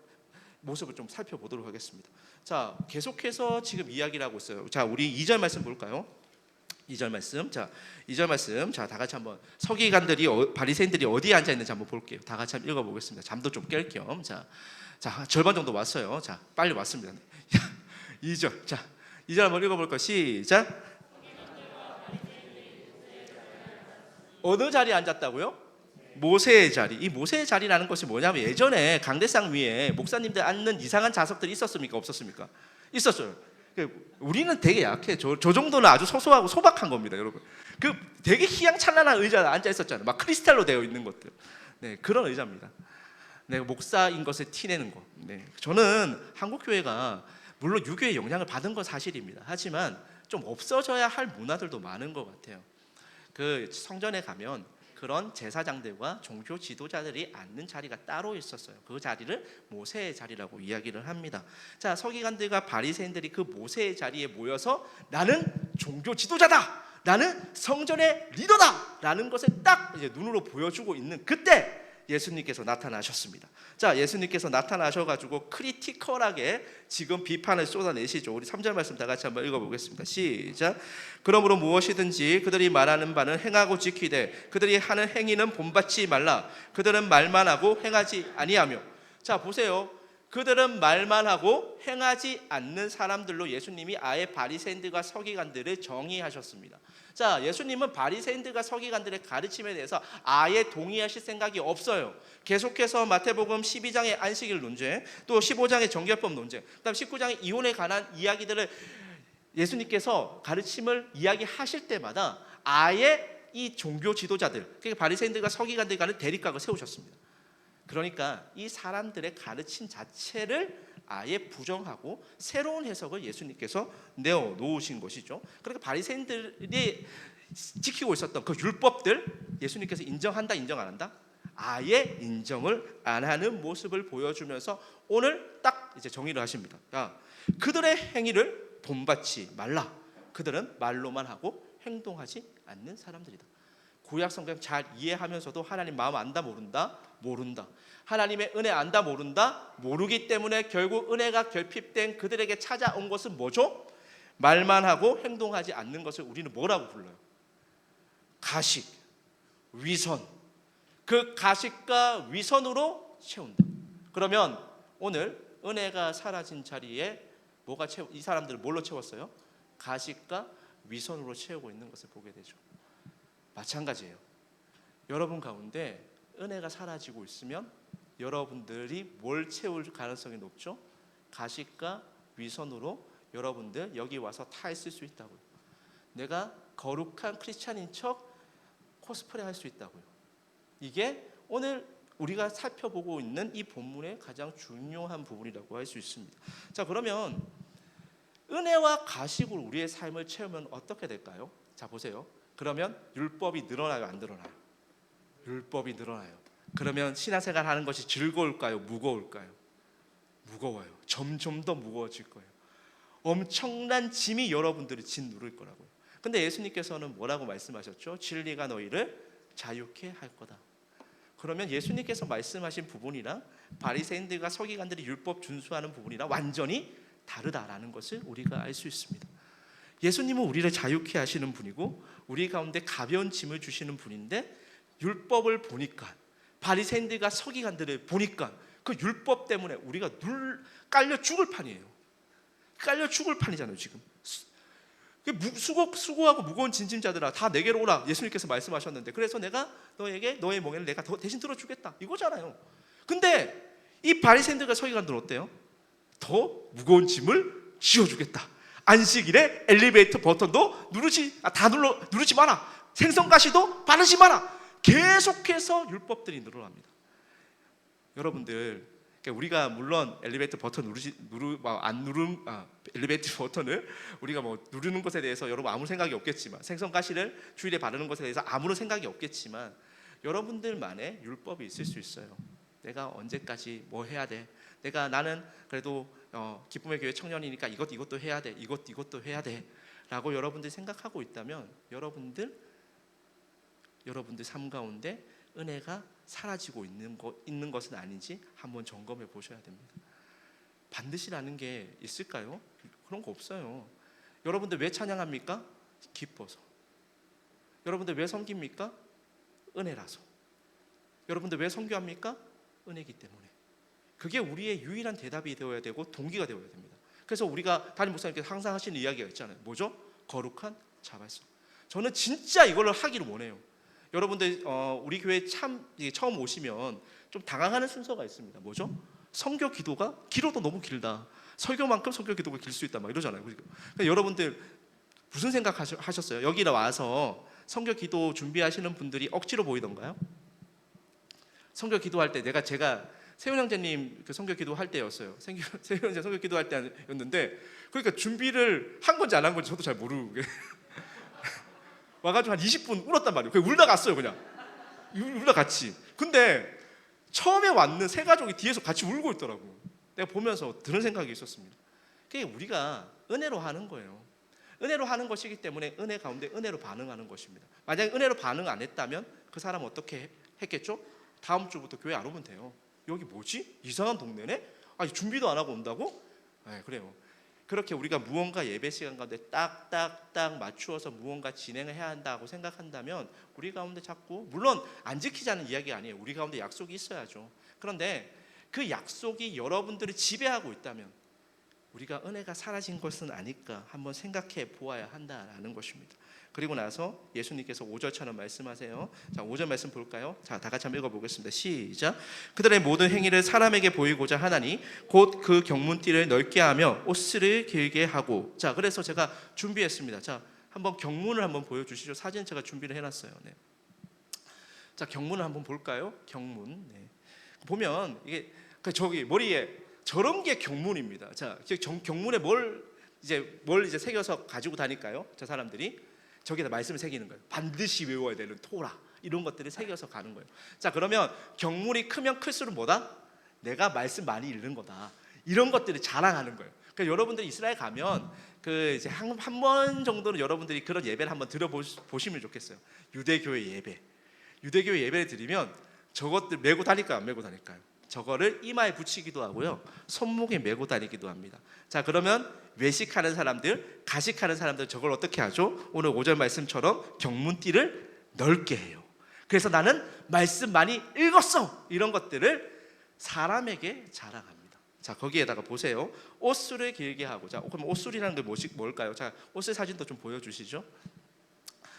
[SPEAKER 1] 모습을 좀 살펴보도록 하겠습니다. 자, 계속해서 지금 이야기를 하고 있어요. 자, 우리 2절 말씀 볼까요? 2절 말씀. 자, 2절 말씀. 자, 다 같이 한번 서기관들이 바리새인들이 어디에 앉아 있는지 한번 볼게요. 다 같이 한번 읽어 보겠습니다. 잠도 좀 깰 겸. 자, 절반 정도 왔어요. 자, 빨리 왔습니다. 2절. 자, 2절 한번 읽어 볼까요? 시작. 어느 자리에 앉았다고요? 모세의 자리. 이 모세의 자리라는 것이 뭐냐면, 예전에 강대상 위에 목사님들 앉는 이상한 좌석들이 있었습니까? 없었습니까? 있었어요. 우리는 되게 약해. 저 정도는 아주 소소하고 소박한 겁니다, 여러분. 그 되게 희양찬란한 의자에 앉아 있었잖아요. 막 크리스탈로 되어 있는 것들. 네, 그런 의자입니다. 네, 목사인 것을 티내는 거. 네, 저는 한국 교회가 물론 유교의 영향을 받은 건 사실입니다. 하지만 좀 없어져야 할 문화들도 많은 것 같아요. 그 성전에 가면 그런 제사장들과 종교 지도자들이 앉는 자리가 따로 있었어요. 그 자리를 모세의 자리라고 이야기를 합니다. 자, 서기관들과 바리새인들이 그 모세의 자리에 모여서 나는 종교 지도자다, 나는 성전의 리더다 라는 것을 딱 이제 눈으로 보여주고 있는 그때 예수님께서 나타나셨습니다. 자, 예수님께서 나타나셔가지고 크리티컬하게 지금 비판을 쏟아내시죠. 우리 3절 말씀 다 같이 한번 읽어보겠습니다. 시작. 그러므로 무엇이든지 그들이 말하는 바는 행하고 지키되 그들이 하는 행위는 본받지 말라. 그들은 말만 하고 행하지 아니하며. 자, 보세요. 그들은 말만 하고 행하지 않는 사람들로 예수님이 아예 바리새인들과 서기관들을 정의하셨습니다. 자, 예수님은 바리새인들과 서기관들의 가르침에 대해서 아예 동의하실 생각이 없어요. 계속해서 마태복음 12장의 안식일 논쟁, 또 15장의 정결법 논쟁, 그다음 19장의 이혼에 관한 이야기들을 예수님께서 가르침을 이야기하실 때마다 아예 이 종교 지도자들, 그러니까 바리새인들과 서기관들이 가는 대립각을 세우셨습니다. 그러니까 이 사람들의 가르침 자체를 아예 부정하고 새로운 해석을 예수님께서 내어 놓으신 것이죠. 그러니까 바리새인들이 지키고 있었던 그 율법들 예수님께서 인정한다, 인정 안 한다? 아예 인정을 안 하는 모습을 보여주면서 오늘 딱 이제 정의를 하십니다. 그들의 행위를 본받지 말라. 그들은 말로만 하고 행동하지 않는 사람들이다. 구약 성경 잘 이해하면서도 하나님 마음 안다, 모른다? 모른다. 하나님의 은혜 안다, 모른다? 모르기 때문에 결국 은혜가 결핍된 그들에게 찾아온 것은 뭐죠? 말만 하고 행동하지 않는 것을 우리는 뭐라고 불러요? 가식, 위선. 그 가식과 위선으로 채운다. 그러면 오늘 은혜가 사라진 자리에 뭐가 이 사람들을 뭘로 채웠어요? 가식과 위선으로 채우고 있는 것을 보게 되죠. 마찬가지예요. 여러분 가운데 은혜가 사라지고 있으면 여러분들이 뭘 채울 가능성이 높죠? 가식과 위선으로 여러분들 여기 와서 타 있을 수 있다고요. 내가 거룩한 크리스찬인 척 코스프레 할 수 있다고요. 이게 오늘 우리가 살펴보고 있는 이 본문의 가장 중요한 부분이라고 할 수 있습니다. 자, 그러면 은혜와 가식으로 우리의 삶을 채우면 어떻게 될까요? 자, 보세요. 그러면 율법이 늘어나요, 안 늘어나요? 율법이 늘어나요. 그러면 신앙생활 하는 것이 즐거울까요, 무거울까요? 무거워요. 점점 더 무거워질 거예요. 엄청난 짐이 여러분들이 짓 누를 거라고요. 근데 예수님께서는 뭐라고 말씀하셨죠? 진리가 너희를 자유케 할 거다. 그러면 예수님께서 말씀하신 부분이랑 바리새인들과 서기관들이 율법 준수하는 부분이랑 완전히 다르다라는 것을 우리가 알 수 있습니다. 예수님은 우리를 자유케 하시는 분이고 우리 가운데 가벼운 짐을 주시는 분인데 율법을 보니까 바리새인들과 서기관들을 보니까 그 율법 때문에 우리가 깔려 죽을 판이에요. 깔려 죽을 판이잖아요 지금. 수고하고 무거운 짐자들아 다 내게로 오라 예수님께서 말씀하셨는데 그래서 내가 너에게 너의 멍에를 내가 대신 들어주겠다 이거잖아요. 근데 이 바리새인들과 서기관들은 어때요? 더 무거운 짐을 지어주겠다. 안식일에 엘리베이터 버튼도 누르지 마라. 생선가시도 바르지 마라. 계속해서 율법들이 늘어납니다. 여러분들, 그러니까 우리가 물론 엘리베이터 버튼 엘리베이터 버튼을 우리가 누르는 것에 대해서 여러분 아무 생각이 없겠지만 생선가시를 주일에 바르는 것에 대해서 아무런 생각이 없겠지만 여러분들만의 율법이 있을 수 있어요. 내가 언제까지 뭐 해야 돼? 나는 그래도 기쁨의 교회 청년이니까 이것도 해야 돼. 이것도 해야 돼. 라고 여러분들이 생각하고 있다면 여러분들 삶 가운데 은혜가 사라지고 있는 것은 아닌지 한번 점검해 보셔야 됩니다. 반드시라는 게 있을까요? 그런 거 없어요. 여러분들 왜 찬양합니까? 기뻐서. 여러분들 왜 섬깁니까? 은혜라서. 여러분들 왜 선교합니까? 은혜이기 때문에. 그게 우리의 유일한 대답이 되어야 되고 동기가 되어야 됩니다. 그래서 우리가 담임 목사님께서 항상 하시는 이야기가 있잖아요. 뭐죠? 거룩한 자발성. 저는 진짜 이걸 하기를 원해요. 여러분들 우리 교회 처음 오시면 좀 당황하는 순서가 있습니다. 뭐죠? 선교 기도가 길어도 너무 길다. 설교만큼 선교 기도가 길 수 있다 막 이러잖아요. 그러니까 여러분들 무슨 생각 하셨어요? 여기 와서 선교 기도 준비하시는 분들이 억지로 보이던가요? 선교 기도할 때 제가 세훈 형제님 그 선교 기도할 때였어요. 세훈 형제 선교 기도할 때였는데 그러니까 준비를 한 건지 안 한 건지 저도 잘 모르고 와가지고 한 20분 울었단 말이에요. 그냥 울다 갔어요. 그냥 울다 같이. 근데 처음에 왔는 세 가족이 뒤에서 같이 울고 있더라고요. 내가 보면서 드는 생각이 있었습니다. 그게 우리가 은혜로 하는 거예요. 은혜로 하는 것이기 때문에 은혜 가운데 은혜로 반응하는 것입니다. 만약에 은혜로 반응 안 했다면 그 사람은 어떻게 했겠죠? 다음 주부터 교회 안 오면 돼요. 여기 뭐지? 이상한 동네네? 아니 준비도 안 하고 온다고? 네, 그래요. 그렇게 우리가 무언가 예배 시간 가운데 딱딱딱 맞추어서 무언가 진행을 해야 한다고 생각한다면 우리 가운데 자꾸 물론 안 지키자는 이야기가 아니에요. 우리 가운데 약속이 있어야죠. 그런데 그 약속이 여러분들을 지배하고 있다면 우리가 은혜가 사라진 것은 아닐까 한번 생각해 보아야 한다라는 것입니다. 그리고 나서 예수님께서 5절처럼 말씀하세요. 자, 5절 말씀 볼까요? 자, 다 같이 한번 읽어보겠습니다. 시작. 그들의 모든 행위를 사람에게 보이고자 하나니 곧 그 경문띠를 넓게 하며 옷을 길게 하고. 자, 그래서 제가 준비했습니다. 자, 한번 경문을 한번 보여주시죠. 사진 제가 준비를 해놨어요. 네. 자, 경문을 한번 볼까요? 경문. 네. 보면 이게 저기 머리에 저런 게 경문입니다. 자, 경문에 뭘 이제 새겨서 가지고 다닐까요? 저 사람들이 저기다 말씀을 새기는 거예요. 반드시 외워야 되는 토라 이런 것들을 새겨서 가는 거예요. 자, 그러면 경문이 크면 클수록 뭐다? 내가 말씀 많이 읽는 거다. 이런 것들을 자랑하는 거예요. 그러니까 여러분들이 이스라엘 가면 그 이제 한 번 정도는 여러분들이 그런 예배를 한번 들어보시면 좋겠어요. 유대교의 예배. 유대교의 예배를 드리면 저것들 메고 다닐까요? 안 메고 다닐까요? 저거를 이마에 붙이기도 하고요, 손목에 메고 다니기도 합니다. 자, 그러면 외식하는 사람들, 가식하는 사람들 저걸 어떻게 하죠? 오늘 5절 말씀처럼 경문띠를 넓게 해요. 그래서 나는 말씀 많이 읽었어, 이런 것들을 사람에게 자랑합니다. 자, 거기에다가 보세요. 옷술을 길게 하고. 자, 그럼 옷술이라는 게 뭘까요? 자, 옷의 사진도 좀 보여주시죠.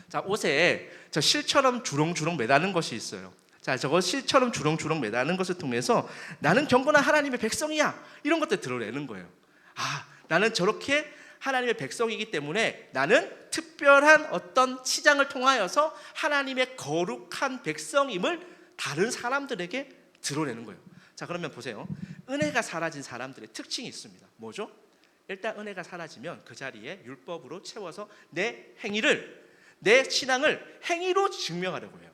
[SPEAKER 1] 자, 옷에 저 실처럼 주렁주렁 매다는 것이 있어요. 자, 저거 실처럼 주렁주렁 매다는 것을 통해서 나는 경건한 하나님의 백성이야, 이런 것들 드러내는 거예요. 아, 나는 저렇게 하나님의 백성이기 때문에 나는 특별한 어떤 치장을 통하여서 하나님의 거룩한 백성임을 다른 사람들에게 드러내는 거예요. 자, 그러면 보세요. 은혜가 사라진 사람들의 특징이 있습니다. 뭐죠? 일단 은혜가 사라지면 그 자리에 율법으로 채워서 내 행위를, 내 신앙을 행위로 증명하려고 해요.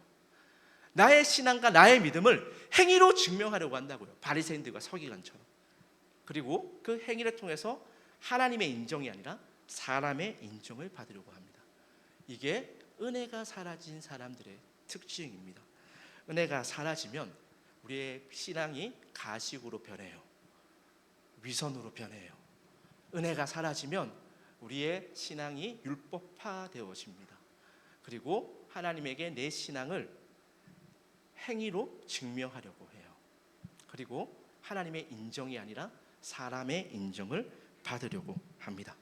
[SPEAKER 1] 나의 신앙과 나의 믿음을 행위로 증명하려고 한다고요. 바리새인들과 서기관처럼. 그리고 그 행위를 통해서 하나님의 인정이 아니라 사람의 인정을 받으려고 합니다. 이게 은혜가 사라진 사람들의 특징입니다. 은혜가 사라지면 우리의 신앙이 가식으로 변해요. 위선으로 변해요. 은혜가 사라지면 우리의 신앙이 율법화되어집니다. 그리고 하나님에게 내 신앙을 행위로 증명하려고 해요. 그리고 하나님의 인정이 아니라 사람의 인정을 받으려고 합니다.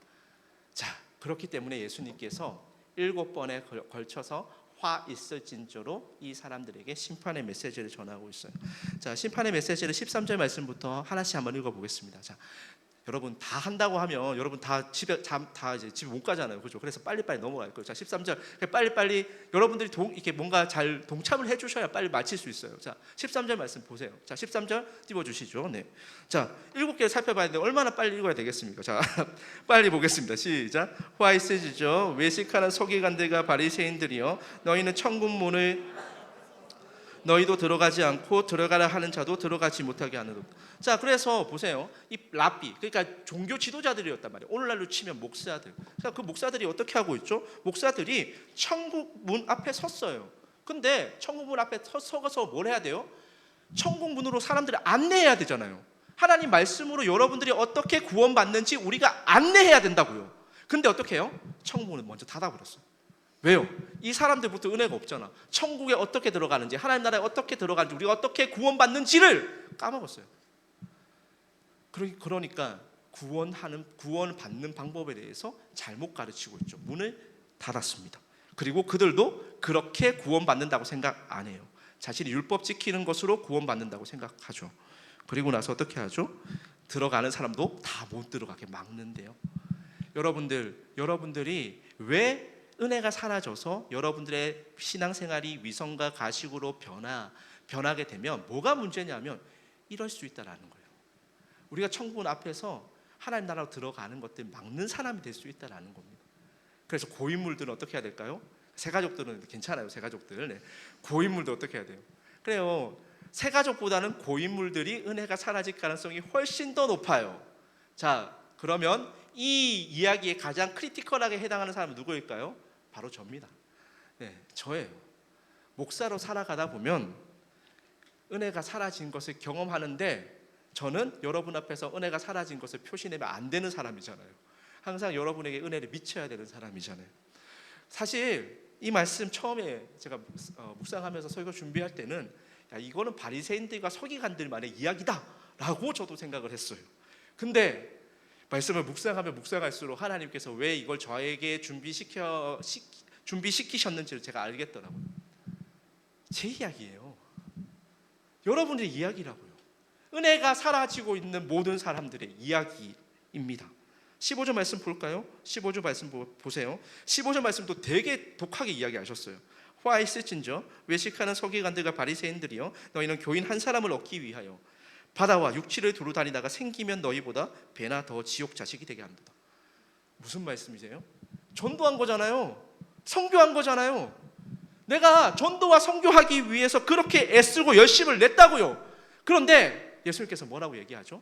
[SPEAKER 1] 자, 그렇기 때문에 예수님께서 7번에 걸쳐서 화 있을진저로 이 사람들에게 심판의 메시지를 전하고 있어요. 자, 심판의 메시지를 13절 말씀부터 하나씩 한번 읽어보겠습니다. 자, 여러분 다 한다고 하면 여러분 다 집에 이제 집에 못 가잖아요, 그렇죠? 그래서 빨리빨리 넘어갈 거예요. 자, 13절 빨리빨리 여러분들이 이렇게 뭔가 잘 동참을 해주셔야 빨리 마칠 수 있어요. 자, 13절 말씀 보세요. 자, 13절 띄워주시죠. 네. 자, 7개를 살펴봐야 되는데 얼마나 빨리 읽어야 되겠습니까? 자, 빨리 보겠습니다. 시작. 화 있으시죠? 외식하는 서기관들과 바리새인들이여, 너희는 천국 문을 너희도 들어가지 않고 들어가라 하는 자도 들어가지 못하게 하는. 자, 그래서 보세요. 이 랍비, 그러니까 종교 지도자들이었단 말이에요. 오늘날로 치면 목사들. 자, 그 목사들이 어떻게 하고 있죠? 목사들이 천국 문 앞에 섰어요. 근데 천국 문 앞에 서서 뭘 해야 돼요? 천국 문으로 사람들을 안내해야 되잖아요. 하나님 말씀으로 여러분들이 어떻게 구원받는지 우리가 안내해야 된다고요. 근데 어떻게 해요? 천국 문을 먼저 닫아버렸어요. 왜요? 이 사람들부터 은혜가 없잖아. 천국에 어떻게 들어가는지, 하나님 나라에 어떻게 들어가는지, 우리가 어떻게 구원받는지를 까먹었어요. 그러니까 구원 받는 방법에 대해서 잘못 가르치고 있죠. 문을 닫았습니다. 그리고 그들도 그렇게 구원받는다고 생각 안 해요. 자신이 율법 지키는 것으로 구원받는다고 생각하죠. 그리고 나서 어떻게 하죠? 들어가는 사람도 다 못 들어가게 막는데요. 여러분들이 왜 은혜가 사라져서 여러분들의 신앙생활이 위선과 가식으로 변하게 되면 뭐가 문제냐면 이럴 수 있다라는 거예요. 우리가 천국 앞에서 하나님 나라로 들어가는 것들 막는 사람이 될 수 있다라는 겁니다. 그래서 고인물들은 어떻게 해야 될까요? 새가족들은 괜찮아요. 새가족들. 네. 고인물도 어떻게 해야 돼요? 그래요. 새가족보다는 고인물들이 은혜가 사라질 가능성이 훨씬 더 높아요. 자, 그러면 이 이야기에 가장 크리티컬하게 해당하는 사람은 누구일까요? 바로 저입니다. 네, 저예요. 목사로 살아가다 보면 은혜가 사라진 것을 경험하는데 저는 여러분 앞에서 은혜가 사라진 것을 표시내면 안 되는 사람이잖아요. 항상 여러분에게 은혜를 미쳐야 되는 사람이잖아요. 사실 이 말씀 처음에 제가 묵상하면서 설교 준비할 때는 야, 이거는 바리새인들과 서기관들만의 이야기다라고 저도 생각을 했어요. 말씀을 묵상하면 묵상할수록 하나님께서 왜 이걸 저에게 준비시키셨는지를 제가 알겠더라고요. 제 이야기예요. 여러분들의 이야기라고요. 은혜가 사라지고 있는 모든 사람들의 이야기입니다. 15절 말씀 볼까요? 15절 말씀 보세요. 15절 말씀도 되게 독하게 이야기하셨어요. 화 있을진저 외식하는 서기관들과 바리새인들이여, 너희는 교인 한 사람을 얻기 위하여 바다와 육지를 두루 다니다가 생기면 너희보다 배나 더 지옥 자식이 되게 한다. 무슨 말씀이세요? 전도한 거잖아요. 선교한 거잖아요. 내가 전도와 선교하기 위해서 그렇게 애쓰고 열심을 냈다고요. 그런데 예수님께서 뭐라고 얘기하죠?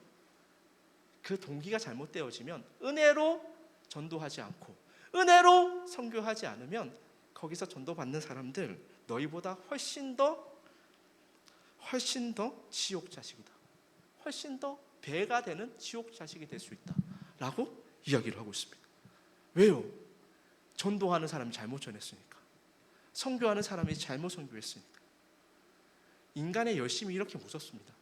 [SPEAKER 1] 그 동기가 잘못되어지면, 은혜로 전도하지 않고 은혜로 선교하지 않으면 거기서 전도받는 사람들 너희보다 훨씬 더 지옥 자식이다. 훨씬 더 배가 되는 지옥 자식이 될 수 있다 라고 이야기를 하고 있습니다. 왜요? 전도하는 사람이 잘못 전했으니까, 선교하는 사람이 잘못 선교했으니까. 인간의 열심이 이렇게 무섭습니다.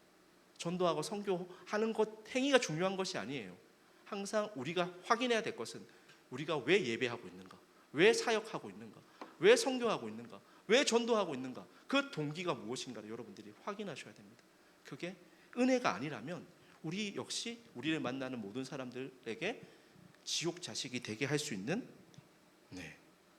[SPEAKER 1] 전도하고 선교하는 것, 행위가 중요한 것이 아니에요. 항상 우리가 확인해야 될 것은 우리가 왜 예배하고 있는가, 왜 사역하고 있는가, 왜 선교하고 있는가, 왜 전도하고 있는가, 그 동기가 무엇인가를 여러분들이 확인하셔야 됩니다. 그게 은혜가 아니라면 우리 역시 우리를 만나는 모든 사람들에게 지옥 자식이 되게 할 수 있는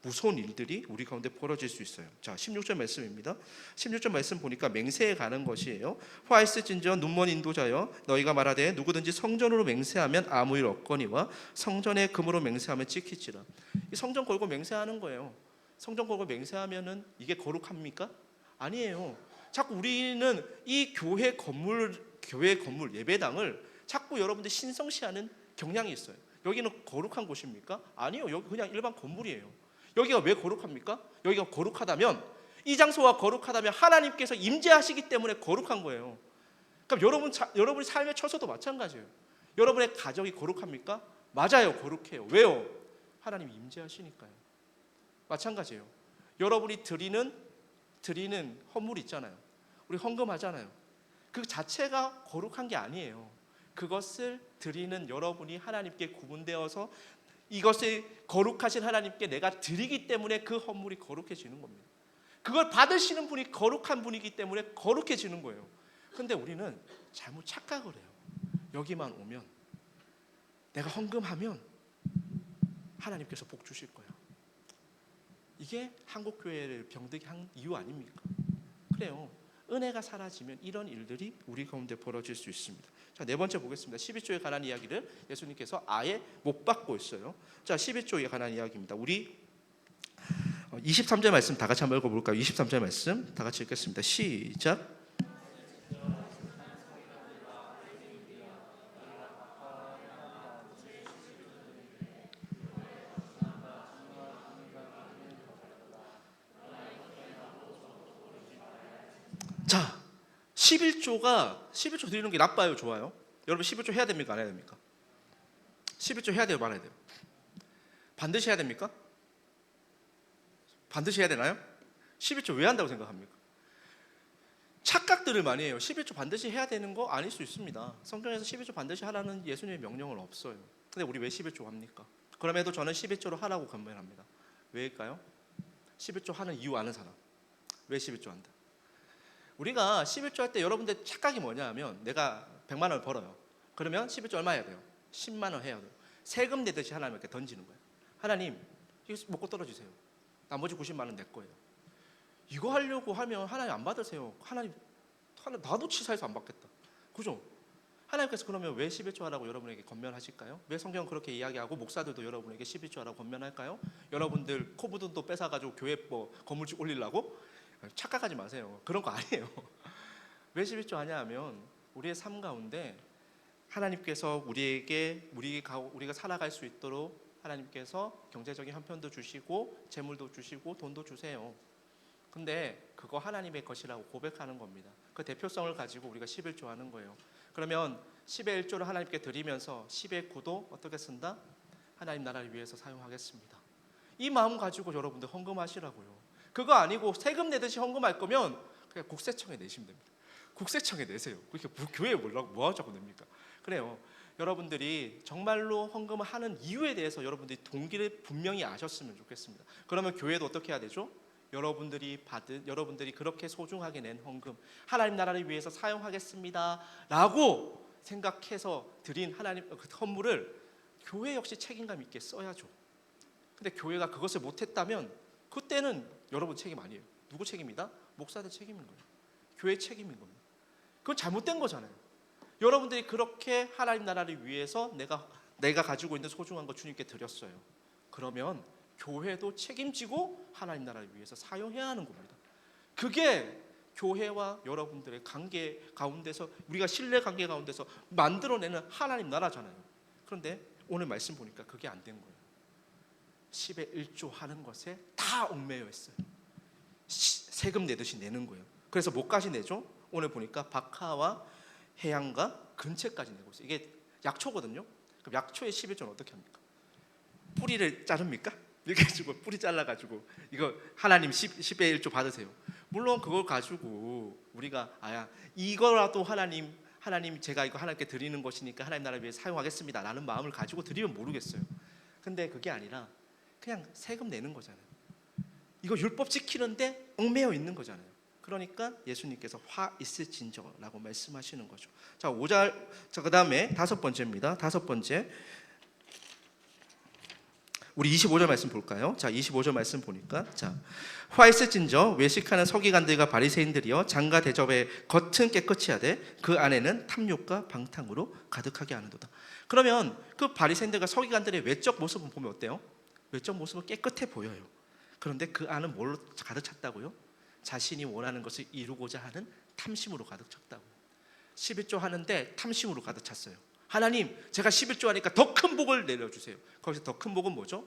[SPEAKER 1] 무서운 일들이 우리 가운데 벌어질 수 있어요. 자, 16절 말씀입니다. 16절 말씀 보니까 맹세에 가는 것이에요. 화 있을진저 눈먼 인도자여, 너희가 말하되 누구든지 성전으로 맹세하면 아무 일 없거니와 성전에 금으로 맹세하면 찍힐지라. 이 성전 걸고 맹세하는 거예요. 성전 걸고 맹세하면은 이게 거룩합니까? 아니에요. 자꾸 우리는 이 교회 건물 예배당을 자꾸 여러분들 신성시하는 경향이 있어요. 여기는 거룩한 곳입니까? 아니요. 여기 그냥 일반 건물이에요. 여기가 왜 거룩합니까? 여기가 거룩하다면, 이 장소가 거룩하다면 하나님께서 임재하시기 때문에 거룩한 거예요. 그럼 여러분의 삶의 처소도 마찬가지예요. 여러분의 가정이 거룩합니까? 맞아요. 거룩해요. 왜요? 하나님이 임재하시니까요. 마찬가지예요. 여러분이 드리는 헌물 있잖아요. 우리 헌금하잖아요. 그 자체가 거룩한 게 아니에요. 그것을 드리는 여러분이 하나님께 구분되어서 이것을 거룩하신 하나님께 내가 드리기 때문에 그 헌물이 거룩해지는 겁니다. 그걸 받으시는 분이 거룩한 분이기 때문에 거룩해지는 거예요. 그런데 우리는 잘못 착각을 해요. 여기만 오면, 내가 헌금하면 하나님께서 복 주실 거야. 이게 한국교회를 병들게 한 이유 아닙니까? 그래요. 은혜가 사라지면 이런 일들이 우리 가운데 벌어질 수 있습니다. 자, 네 번째 보겠습니다. 11조에 관한 이야기를 예수님께서 아예 못 받고 있어요. 자, 11조에 관한 이야기입니다. 우리 23절 말씀 다 같이 한번 읽어볼까요? 23절 말씀 다 같이 읽겠습니다. 시작. 자, 11조 드리는 게 나빠요, 좋아요? 여러분 11조 해야 됩니까? 안 해야 됩니까? 11조 해야 돼요, 말아야 돼요? 반드시 해야 됩니까? 반드시 해야 되나요? 11조 왜 한다고 생각합니까? 착각들을 많이 해요. 11조 반드시 해야 되는 거 아닐 수 있습니다. 성경에서 11조 반드시 하라는 예수님의 명령은 없어요. 근데 우리 왜 11조 합니까? 그럼에도 저는 11조로 하라고 권면합니다. 왜일까요? 11조 하는 이유 아는 사람. 왜 11조 한다? 우리가 11조 할 때 여러분들 착각이 뭐냐 하면, 내가 100만 원을 벌어요. 그러면 11조 얼마 해야 돼요? 10만 원 해야 돼요. 세금 내듯이 하나님께 던지는 거예요. 하나님, 이거 먹고 떨어지세요. 나머지 90만 원 내 거예요. 이거 하려고 하면 하나님 안 받으세요. 하나님 나도 치사해서 안 받겠다. 그죠? 하나님께서 그러면 왜 11조 하라고 여러분에게 권면하실까요? 왜 성경 그렇게 이야기하고 목사들도 여러분에게 11조 하라고 권면할까요? 여러분들 코부돈도 뺏어가지고 교회 건물주 올리려고? 착각하지 마세요. 그런 거 아니에요. 왜 11조 하냐 하면, 우리의 삶 가운데 하나님께서 우리가 살아갈 수 있도록 하나님께서 경제적인 형편도 주시고 재물도 주시고 돈도 주세요. 근데 그거 하나님의 것이라고 고백하는 겁니다. 그 대표성을 가지고 우리가 11조 하는 거예요. 그러면 10의 1조를 하나님께 드리면서 10의 9도 어떻게 쓴다? 하나님 나라를 위해서 사용하겠습니다. 이 마음 가지고 여러분들 헌금하시라고요. 그거 아니고 세금 내듯이 헌금할 거면 그냥 국세청에 내시면 됩니다. 국세청에 내세요. 그렇게 교회에 뭐 하자고 냅니까? 그래요. 여러분들이 정말로 헌금을 하는 이유에 대해서 여러분들이 동기를 분명히 아셨으면 좋겠습니다. 그러면 교회도 어떻게 해야 되죠? 여러분들이 그렇게 소중하게 낸 헌금, 하나님 나라를 위해서 사용하겠습니다라고 생각해서 드린 하나님 그 선물을 교회 역시 책임감 있게 써야죠. 근데 교회가 그것을 못했다면 그때는 여러분 책임 아니에요. 누구 책임이다? 목사들 책임인 거예요. 교회 책임인 겁니다. 그건 잘못된 거잖아요. 여러분들이 그렇게 하나님 나라를 위해서 내가 가지고 있는 소중한 거 주님께 드렸어요. 그러면 교회도 책임지고 하나님 나라를 위해서 사용해야 하는 겁니다. 그게 교회와 여러분들의 관계 가운데서, 우리가 신뢰 관계 가운데서 만들어내는 하나님 나라잖아요. 그런데 오늘 말씀 보니까 그게 안 된 거예요. 10의 1조 하는 것에 다 얽매여 있어요. 세금 내듯이 내는 거예요. 그래서 뭐까지 내죠? 오늘 보니까 박하와 해양과 근채까지 내고 있어요. 이게 약초거든요. 그럼 약초의 11조는 어떻게 합니까? 뿌리를 자릅니까? 이렇게 해주고 뿌리 잘라가지고 이거 하나님 10의 1조 받으세요. 물론 그걸 가지고 우리가 이거라도 하나님 제가 이거 하나님께 드리는 것이니까 하나님 나라를 위해 사용하겠습니다 라는 마음을 가지고 드리면 모르겠어요. 근데 그게 아니라 그냥 세금 내는 거잖아요. 이거 율법 지키는데 얽매여 있는 거잖아요. 그러니까 예수님께서 화 있을진저라고 말씀하시는 거죠. 자, 5절. 자, 그다음에 다섯 번째입니다. 다섯 번째. 우리 25절 말씀 볼까요? 자, 25절 말씀 보니까 화 있을진저 외식하는 서기관들과 바리새인들이여 장과 대접의 겉은 깨끗이 하되 그 안에는 탐욕과 방탕으로 가득하게 하는도다. 그러면 그 바리새인들과 서기관들의 외적 모습을 보면 어때요? 외적 모습은 깨끗해 보여요. 그런데 그 안은 뭘로 가득 찼다고요? 자신이 원하는 것을 이루고자 하는 탐심으로 가득 찼다고. 11조 하는데 탐심으로 가득 찼어요. 하나님, 제가 11조 하니까 더 큰 복을 내려주세요. 거기서 더 큰 복은 뭐죠?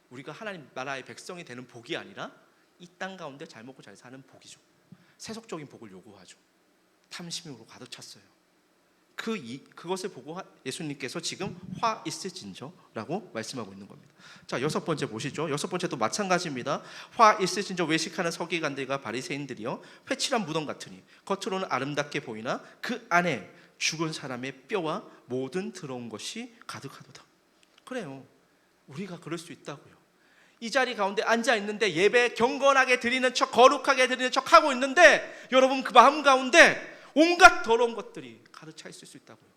[SPEAKER 1] 우리가 하나님 나라의 백성이 되는 복이 아니라 이 땅 가운데 잘 먹고 잘 사는 복이죠. 세속적인 복을 요구하죠. 탐심으로 가득 찼어요. 그것을 보고 예수님께서 지금 화 있을진저라고 말씀하고 있는 겁니다. 자, 여섯 번째 보시죠. 여섯 번째도 마찬가지입니다. 화 있을진저 외식하는 서기관들과 바리새인들이여 회칠한 무덤 같으니 겉으로는 아름답게 보이나 그 안에 죽은 사람의 뼈와 모든 더러운 것이 가득하도다. 그래요. 우리가 그럴 수 있다고요. 이 자리 가운데 앉아 있는데 예배 경건하게 드리는 척, 거룩하게 드리는 척 하고 있는데 여러분 그 마음 가운데 온갖 더러운 것들이 가득 차 있을 수 있다고요.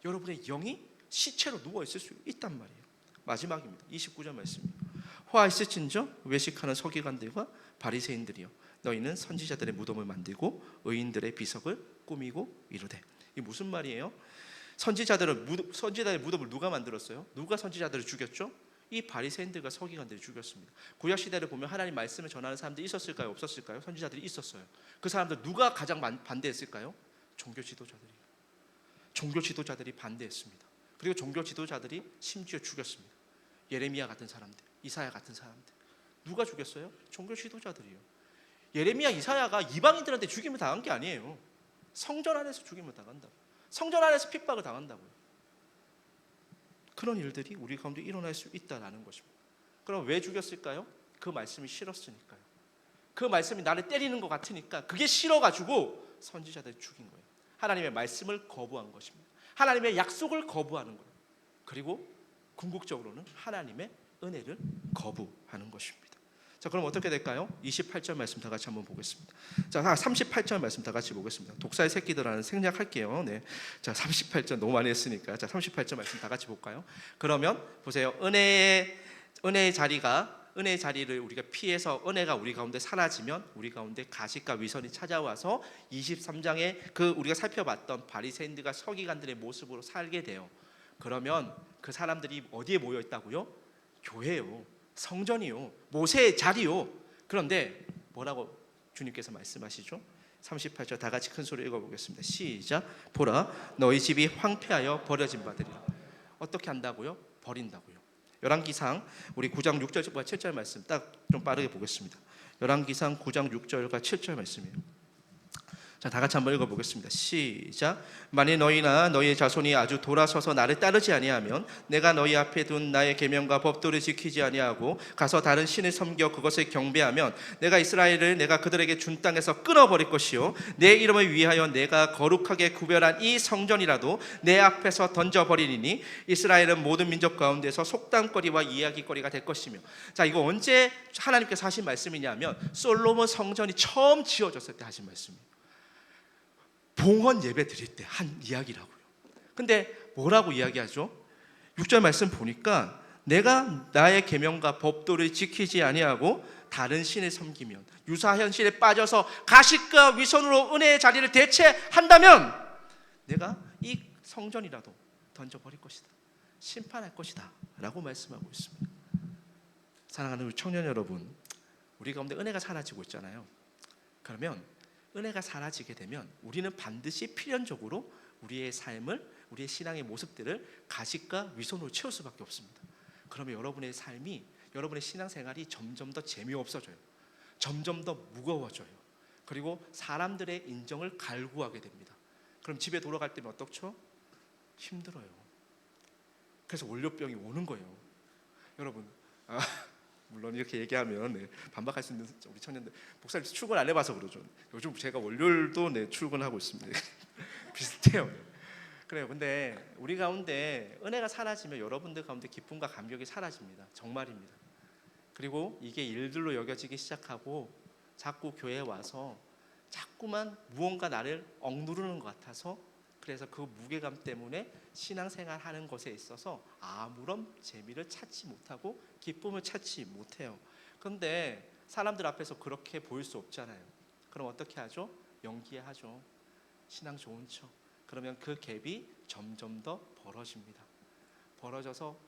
[SPEAKER 1] 여러분의 영이 시체로 누워 있을 수 있단 말이에요. 마지막입니다. 29절 말씀입니다. 화 있을진저 외식하는 서기관들과 바리새인들이여 너희는 선지자들의 무덤을 만들고 의인들의 비석을 꾸미고 이르되. 이게 무슨 말이에요? 선지자들의 무덤을 누가 만들었어요? 누가 선지자들을 죽였죠? 이 바리새인들과 서기관들이 죽였습니다. 구약 시대를 보면 하나님 말씀을 전하는 사람들이 있었을까요? 없었을까요? 선지자들이 있었어요. 그 사람들 누가 가장 반대했을까요? 종교 지도자들이 반대했습니다. 그리고 종교 지도자들이 심지어 죽였습니다. 예레미야 같은 사람들, 이사야 같은 사람들. 누가 죽였어요? 종교 지도자들이요. 예레미야, 이사야가 이방인들한테 죽임을 당한 게 아니에요. 성전 안에서 죽임을 당한다고. 성전 안에서 핍박을 당한다고요. 그런 일들이 우리 가운데 일어날 수 있다는 것입니다. 그럼 왜 죽였을까요? 그 말씀이 싫었으니까요. 그 말씀이 나를 때리는 것 같으니까 그게 싫어가지고 선지자들이 죽인 거예요. 하나님의 말씀을 거부한 것입니다. 하나님의 약속을 거부하는 거예요. 그리고 궁극적으로는 하나님의 은혜를 거부하는 것입니다. 자, 그럼 어떻게 될까요? 28절 말씀 다 같이 한번 보겠습니다. 자, 38절 말씀 다 같이 보겠습니다. 독사의 새끼들하는 생략할게요. 네. 자, 38절 너무 많이 했으니까. 자, 38절 말씀 다 같이 볼까요? 그러면 보세요. 은혜의 자리를 우리가 피해서 은혜가 우리 가운데 사라지면 우리 가운데 가식과 위선이 찾아와서 23장에 그 우리가 살펴봤던 바리새인들과 서기관들의 모습으로 살게 돼요. 그러면 그 사람들이 어디에 모여 있다고요? 교회요. 성전이요. 모세의 자리요. 그런데 뭐라고 주님께서 말씀하시죠? 38절 다 같이 큰 소리 읽어보겠습니다. 시작. 보라, 너희 집이 황폐하여 버려진 바들이라. 어떻게 한다고요? 버린다고요. 열왕기상 우리 9장 6절과 7절 말씀 딱 좀 빠르게 보겠습니다. 열왕기상 9장 6절과 7절 말씀이에요. 자, 다 같이 한번 읽어보겠습니다. 시작. 만일 너희나 너희의 자손이 아주 돌아서서 나를 따르지 아니하면 내가 너희 앞에 둔 나의 계명과 법도를 지키지 아니하고 가서 다른 신을 섬겨 그것을 경배하면 내가 이스라엘을 내가 그들에게 준 땅에서 끊어버릴 것이요 내 이름을 위하여 내가 거룩하게 구별한 이 성전이라도 내 앞에서 던져버리니 이스라엘은 모든 민족 가운데서 속담거리와 이야기거리가 될 것이며. 자, 이거 언제 하나님께서 하신 말씀이냐면 솔로몬 성전이 처음 지어졌을 때 하신 말씀이에요. 봉헌 예배 드릴 때 한 이야기라고요. 근데 뭐라고 이야기하죠? 6절 말씀 보니까 내가 나의 계명과 법도를 지키지 아니하고 다른 신을 섬기면, 유사 현실에 빠져서 가식과 위선으로 은혜의 자리를 대체한다면 내가 이 성전이라도 던져버릴 것이다, 심판할 것이다 라고 말씀하고 있습니다. 사랑하는 우리 청년 여러분, 우리 가운데 은혜가 사라지고 있잖아요. 그러면 은혜가 사라지게 되면 우리는 반드시 필연적으로 우리의 삶을, 우리의 신앙의 모습들을 가식과 위선으로 채울 수밖에 없습니다. 그러면 여러분의 삶이, 여러분의 신앙생활이 점점 더 재미없어져요. 점점 더 무거워져요. 그리고 사람들의 인정을 갈구하게 됩니다. 그럼 집에 돌아갈 때면 어떻죠? 힘들어요. 그래서 월요병이 오는 거예요. 여러분, 물론 이렇게 얘기하면 반박할 수 있는 우리 청년들, 목사님 출근 안 해봐서 그러죠. 요즘 제가 월요일도 출근하고 있습니다. 비슷해요. 그래요. 근데 우리 가운데 은혜가 사라지면 여러분들 가운데 기쁨과 감격이 사라집니다. 정말입니다. 그리고 이게 일들로 여겨지기 시작하고 자꾸 교회에 와서 자꾸만 무언가 나를 억누르는 것 같아서, 그래서 그 무게감 때문에 신앙생활 하는 것에 있어서 아무런 재미를 찾지 못하고 기쁨을 찾지 못해요. 그런데 사람들 앞에서 그렇게 보일 수 없잖아요. 그럼 어떻게 하죠? 연기하죠. 신앙 좋은 척. 그러면 그 갭이 점점 더 벌어집니다. 벌어져서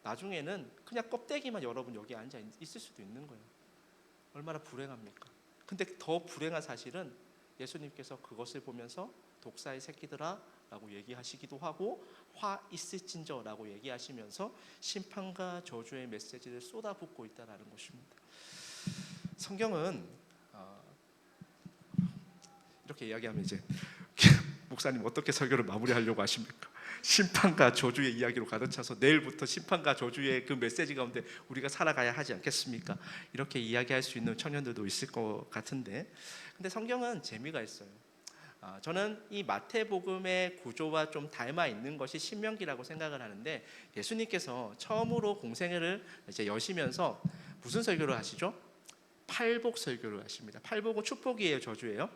[SPEAKER 1] 나중에는 그냥 껍데기만 여러분 여기 앉아 있을 수도 있는 거예요. 얼마나 불행합니까? 근데 더 불행한 사실은 예수님께서 그것을 보면서 독사의 새끼들아 라고 얘기하시기도 하고 화 있을진저 라고 얘기하시면서 심판과 저주의 메시지를 쏟아붓고 있다는 것입니다. 성경은 이렇게 이야기하면 이제 목사님 어떻게 설교를 마무리하려고 하십니까? 심판과 저주의 이야기로 가득 차서 내일부터 심판과 저주의 그 메시지 가운데 우리가 살아가야 하지 않겠습니까? 이렇게 이야기할 수 있는 청년들도 있을 것 같은데, 근데 성경은 재미가 있어요. 저는 이 마태복음의 구조와 좀 닮아 있는 것이 신명기라고 생각을 하는데, 예수님께서 처음으로 공생애를 이제 여시면서 무슨 설교를 하시죠? 팔복 설교를 하십니다. 팔복은 축복이에요, 저주예요?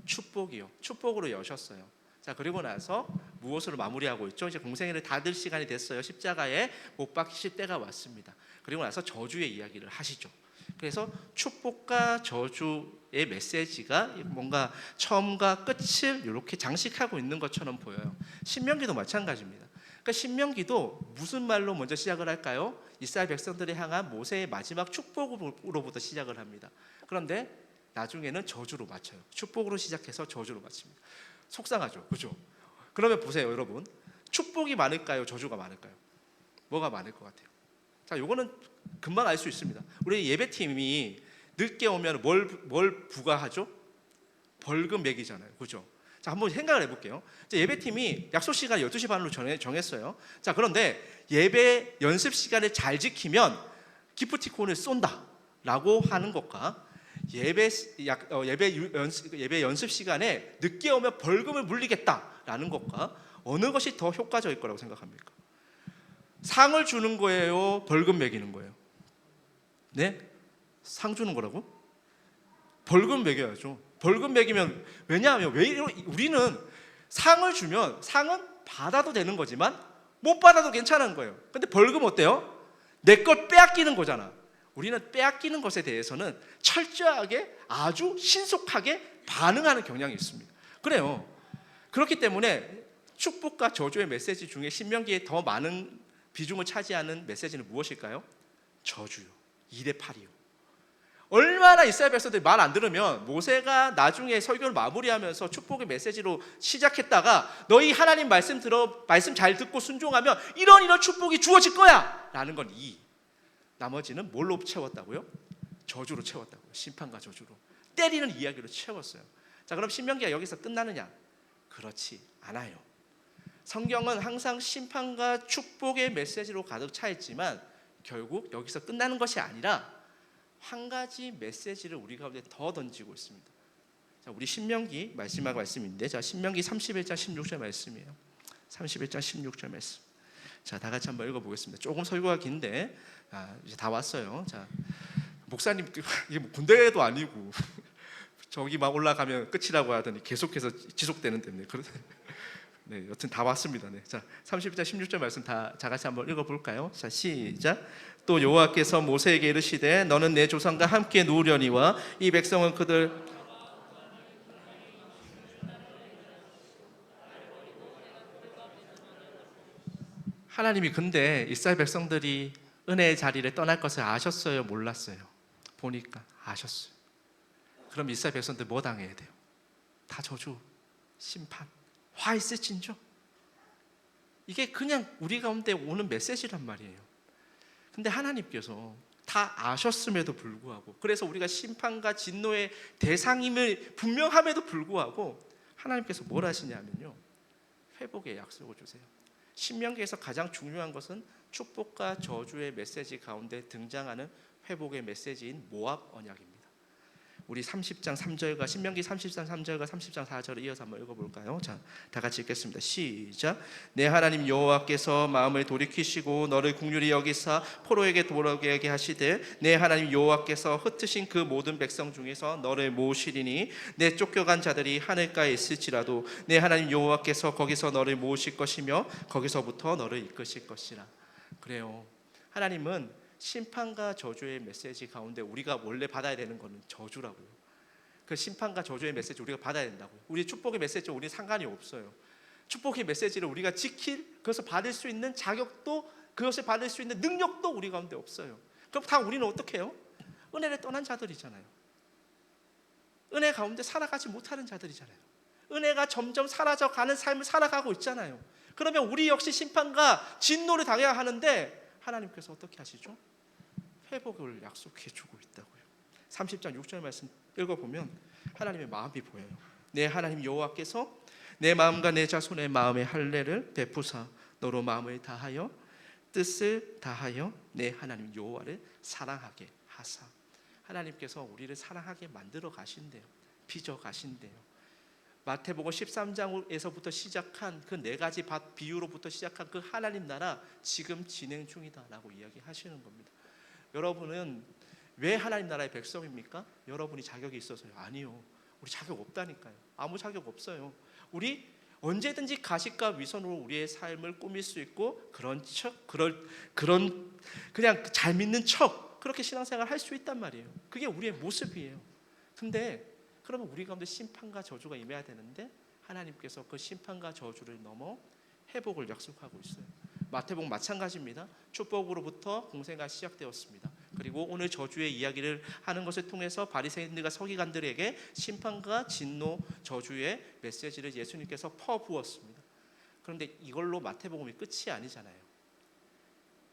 [SPEAKER 1] 축복이요. 축복으로 여셨어요. 자, 그리고 나서 무엇으로 마무리하고 있죠? 이제 공생애를 닫을 시간이 됐어요. 십자가에 못 박히실 때가 왔습니다. 그리고 나서 저주의 이야기를 하시죠. 그래서 축복과 저주의 메시지가 뭔가 처음과 끝을 이렇게 장식하고 있는 것처럼 보여요. 신명기도 마찬가지입니다. 그러니까 신명기도 무슨 말로 먼저 시작을 할까요? 이스라엘 백성들을 향한 모세의 마지막 축복으로부터 시작을 합니다. 그런데 나중에는 저주로 마쳐요. 축복으로 시작해서 저주로 마칩니다. 속상하죠, 그죠? 그러면 보세요, 여러분. 축복이 많을까요? 저주가 많을까요? 뭐가 많을 것 같아요? 자, 요거는 금방 알 수 있습니다. 우리 예배팀이 늦게 오면 뭘 부과하죠? 벌금 매기잖아요, 그죠? 자, 한번 생각을 해볼게요. 예배팀이 약속 시간 12시 반으로 정했어요. 자, 그런데 예배 연습 시간을 잘 지키면 기프티콘을 쏜다라고 하는 것과 예배 연습 시간에 늦게 오면 벌금을 물리겠다라는 것과 어느 것이 더 효과적일 거라고 생각합니까? 상을 주는 거예요? 벌금 매기는 거예요? 네? 상 주는 거라고? 벌금 매겨야죠. 벌금 매기면, 왜냐하면 우리는 상을 주면 상은 받아도 되는 거지만 못 받아도 괜찮은 거예요. 근데 벌금 어때요? 내 걸 빼앗기는 거잖아. 우리는 빼앗기는 것에 대해서는 철저하게 아주 신속하게 반응하는 경향이 있습니다. 그래요. 그렇기 때문에 축복과 저주의 메시지 중에 신명기에 더 많은 비중을 차지하는 메시지는 무엇일까요? 저주요. 2대8이요. 얼마나 이스라엘 백성들이 말 안 들으면 모세가 나중에 설교를 마무리하면서 축복의 메시지로 시작했다가 너희 하나님 말씀 잘 듣고 순종하면 이런 축복이 주어질 거야 라는 건 2. 나머지는 뭘로 채웠다고요? 저주로 채웠다고요. 심판과 저주로. 때리는 이야기로 채웠어요. 자, 그럼 신명기가 여기서 끝나느냐? 그렇지 않아요. 성경은 항상 심판과 축복의 메시지로 가득 차 있지만 결국 여기서 끝나는 것이 아니라 한 가지 메시지를 우리 가운데 더 던지고 있습니다. 자, 우리 신명기 마지막 말씀인데, 자, 신명기 31장 16절 말씀이에요. 31장 16절 말씀. 자, 다 같이 한번 읽어보겠습니다. 조금 설교가 긴데, 이제 다 왔어요. 자, 목사님 이게 뭐 군대도 아니고 저기 막 올라가면 끝이라고 하더니 계속해서 지속되는 때문에 네, 여튼 다 왔습니다. 네. 자, 30절 16절 말씀 다 같이 한번 읽어볼까요? 자, 시작. 또 여호와께서 모세에게 이르시되 너는 내 조상과 함께 누우려니와 이 백성은 그들 하나님이 근데 이스라엘 백성들이 은혜의 자리를 떠날 것을 아셨어요? 몰랐어요? 보니까 아셨어요. 그럼 이스라엘 백성들 뭐 당해야 돼요? 다 저주, 심판, 화 있을진저. 이게 그냥 우리 가운데 오는 메시지란 말이에요. 근데 하나님께서 다 아셨음에도 불구하고, 그래서 우리가 심판과 진노의 대상임을 분명함에도 불구하고 하나님께서 뭘 하시냐면요, 회복의 약속을 주세요. 신명기에서 가장 중요한 것은 축복과 저주의 메시지 가운데 등장하는 회복의 메시지인 모압 언약입니다. 우리 30장 3절과 신명기 30장 3절과 30장 4절을 이어서 한번 읽어볼까요? 자, 다 같이 읽겠습니다. 시작. 내 하나님 여호와께서 마음을 돌이키시고 너를 긍휼히 여기사 포로에게 돌아오게 하시되 내 하나님 여호와께서 흩으신 그 모든 백성 중에서 너를 모으시리니 내 쫓겨간 자들이 하늘가에 있을지라도 내 하나님 여호와께서 거기서 너를 모으실 것이며 거기서부터 너를 이끄실 것이라. 그래요. 하나님은 심판과 저주의 메시지 가운데 우리가 원래 받아야 되는 것은 저주라고요. 그 심판과 저주의 메시지 우리가 받아야 된다고요. 우리 축복의 메시지와 우리는 상관이 없어요. 축복의 메시지를 우리가 지킬, 그것을 받을 수 있는 자격도, 그것을 받을 수 있는 능력도 우리 가운데 없어요. 그럼 다 우리는 어떻게 해요? 은혜를 떠난 자들이잖아요. 은혜 가운데 살아가지 못하는 자들이잖아요. 은혜가 점점 사라져가는 삶을 살아가고 있잖아요. 그러면 우리 역시 심판과 진노를 당해야 하는데 하나님께서 어떻게 하시죠? 회복을 약속해 주고 있다고요. 30장 6절 말씀 읽어보면 하나님의 마음이 보여요. 내 하나님 여호와께서 내 마음과 내 자손의 마음의 할례를 베푸사 너로 마음을 다하여 뜻을 다하여 내 하나님 여호와를 사랑하게 하사. 하나님께서 우리를 사랑하게 만들어 가신대요. 빚어 가신대요. 마태복음 13장에서부터 시작한 그 네 가지 밭 비유로부터 시작한 그 하나님 나라 지금 진행 중이다라고 이야기하시는 겁니다. 여러분은 왜 하나님 나라의 백성입니까? 여러분이 자격이 있어서요? 아니요. 우리 자격 없다니까요. 아무 자격 없어요. 우리 언제든지 가식과 위선으로 우리의 삶을 꾸밀 수 있고 그런 그냥 잘 믿는 척 그렇게 신앙생활 할 수 있단 말이에요. 그게 우리의 모습이에요. 근데 그러면 우리 가운데 심판과 저주가 임해야 되는데 하나님께서 그 심판과 저주를 넘어 회복을 약속하고 있어요. 마태복음 마찬가지입니다. 축복으로부터 공생가 시작되었습니다. 그리고 오늘 저주의 이야기를 하는 것을 통해서 바리새인들과 서기관들에게 심판과 진노, 저주의 메시지를 예수님께서 퍼부었습니다. 그런데 이걸로 마태복음이 끝이 아니잖아요.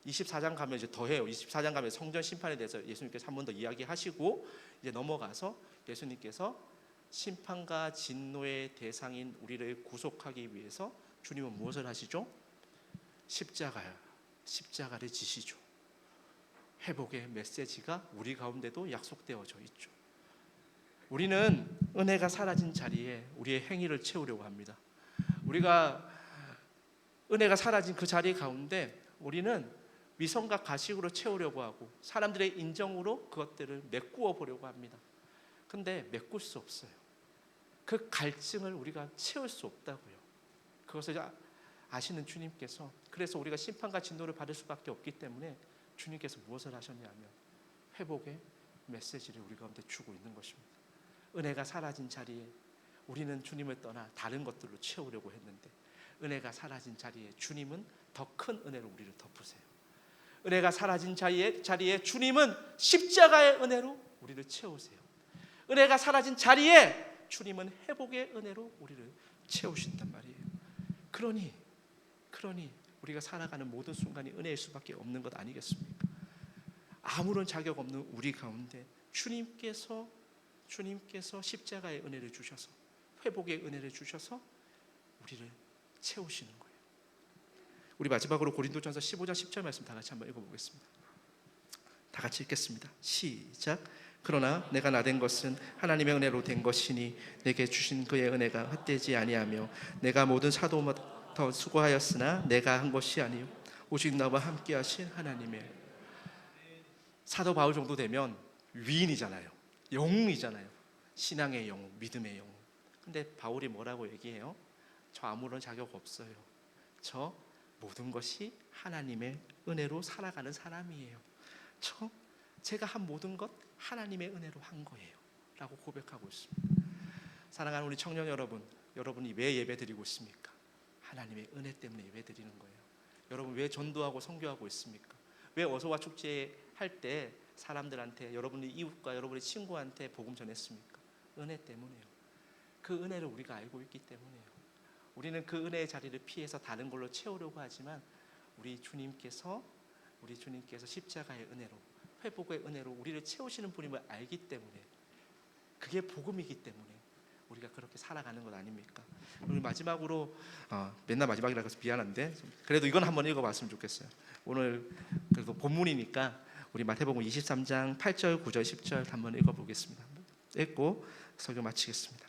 [SPEAKER 1] 24장 가면 이제 더해요. 24장 가면 성전 심판에 대해서 예수님께서 한 번 더 이야기하시고 이제 넘어가서 예수님께서 심판과 진노의 대상인 우리를 구속하기 위해서 주님은 무엇을 하시죠? 십자가를 지시죠. 회복의 메시지가 우리 가운데도 약속되어져 있죠. 우리는 은혜가 사라진 자리에 우리의 행위를 채우려고 합니다. 우리가 은혜가 사라진 그 자리 가운데 우리는 위선과 가식으로 채우려고 하고 사람들의 인정으로 그것들을 메꾸어 보려고 합니다. 근데 메꿀 수 없어요. 그 갈증을 우리가 채울 수 없다고요. 그것을 아시는 주님께서, 그래서 우리가 심판과 진노를 받을 수밖에 없기 때문에 주님께서 무엇을 하셨냐면 회복의 메시지를 우리 가운데 주고 있는 것입니다. 은혜가 사라진 자리에 우리는 주님을 떠나 다른 것들로 채우려고 했는데 은혜가 사라진 자리에 주님은 더 큰 은혜로 우리를 덮으세요. 은혜가 사라진 자리에 주님은 십자가의 은혜로 우리를 채우세요. 은혜가 사라진 자리에 주님은 회복의 은혜로 우리를 채우신단 말이에요. 그러니 우리가 살아가는 모든 순간이 은혜일 수밖에 없는 것 아니겠습니까? 아무런 자격 없는 우리 가운데 주님께서 십자가의 은혜를 주셔서 회복의 은혜를 주셔서 우리를 채우시는 거예요. 우리 마지막으로 고린도전서 15장 10절 말씀 다 같이 한번 읽어보겠습니다. 다 같이 읽겠습니다. 시작. 그러나 내가 나된 것은 하나님의 은혜로 된 것이니 내게 주신 그의 은혜가 헛되지 아니하며 내가 모든 사도보다 수고하였으나 내가 한 것이 아니요 오직 나와 함께 하신 하나님의. 사도 바울 정도 되면 위인이잖아요. 영웅이잖아요. 신앙의 영웅, 믿음의 영웅. 근데 바울이 뭐라고 얘기해요? 저 아무런 자격 없어요. 저 모든 것이 하나님의 은혜로 살아가는 사람이에요. 제가 한 모든 것 하나님의 은혜로 한 거예요 라고 고백하고 있습니다. 사랑하는 우리 청년 여러분, 여러분이 왜 예배 드리고 있습니까? 하나님의 은혜 때문에 예배 드리는 거예요. 여러분 왜 전도하고 선교하고 있습니까? 왜 어서와 축제 할 때 사람들한테, 여러분의 이웃과 여러분의 친구한테 복음 전했습니까? 은혜 때문에요. 그 은혜를 우리가 알고 있기 때문에요. 우리는 그 은혜의 자리를 피해서 다른 걸로 채우려고 하지만 우리 주님께서 십자가의 은혜로, 회복의 은혜로 우리를 채우시는 분임을 알기 때문에, 그게 복음이기 때문에 우리가 그렇게 살아가는 것 아닙니까? 오늘 마지막으로 맨날 마지막이라고 해서 미안한데 그래도 이건 한번 읽어봤으면 좋겠어요. 오늘 그래도 본문이니까 우리 마태복음 23장 8절, 9절, 10절 한번 읽어보겠습니다. 읽고 설교 마치겠습니다.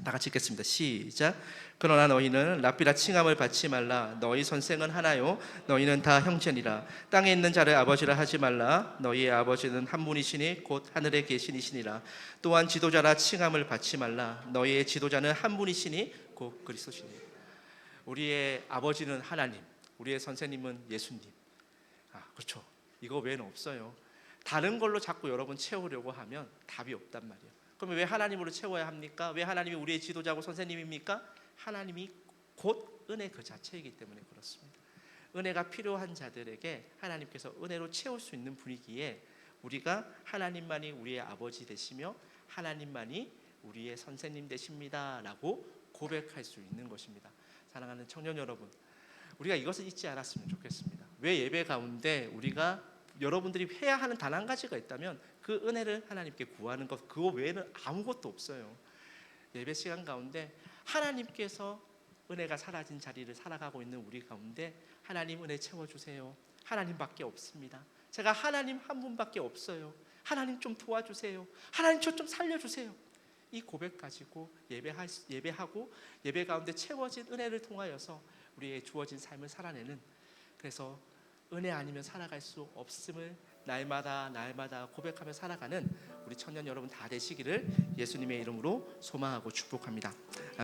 [SPEAKER 1] 다 같이 읽겠습니다. 시작. 그러나 너희는 랍비라 칭함을 받지 말라. 너희 선생은 하나요 너희는 다 형제니라. 땅에 있는 자를 아버지라 하지 말라. 너희의 아버지는 한 분이시니 곧 하늘에 계시니시니라. 또한 지도자라 칭함을 받지 말라. 너희의 지도자는 한 분이시니 곧 그리스도시니. 우리의 아버지는 하나님, 우리의 선생님은 예수님. 그렇죠. 이거 외에는 없어요. 다른 걸로 자꾸 여러분 채우려고 하면 답이 없단 말이에요. 그러면 왜 하나님으로 채워야 합니까? 왜 하나님이 우리의 지도자고 선생님입니까? 하나님이 곧 은혜 그 자체이기 때문에 그렇습니다. 은혜가 필요한 자들에게 하나님께서 은혜로 채울 수 있는 분위기에 우리가 하나님만이 우리의 아버지 되시며 하나님만이 우리의 선생님 되십니다 라고 고백할 수 있는 것입니다. 사랑하는 청년 여러분, 우리가 이것을 잊지 않았으면 좋겠습니다. 왜 예배 가운데 우리가 여러분들이 해야 하는 단 한 가지가 있다면 그 은혜를 하나님께 구하는 것, 그거 외에는 아무것도 없어요. 예배 시간 가운데 하나님께서 은혜가 사라진 자리를 살아가고 있는 우리 가운데 하나님 은혜 채워주세요. 하나님밖에 없습니다. 제가 하나님 한 분밖에 없어요. 하나님 좀 도와주세요. 하나님 저 좀 살려주세요. 이 고백 가지고 예배하고 예배 가운데 채워진 은혜를 통하여서 우리의 주어진 삶을 살아내는, 그래서 은혜 아니면 살아갈 수 없음을 날마다 고백하며 살아가는 우리 청년 여러분 다 되시기를 예수님의 이름으로 소망하고 축복합니다.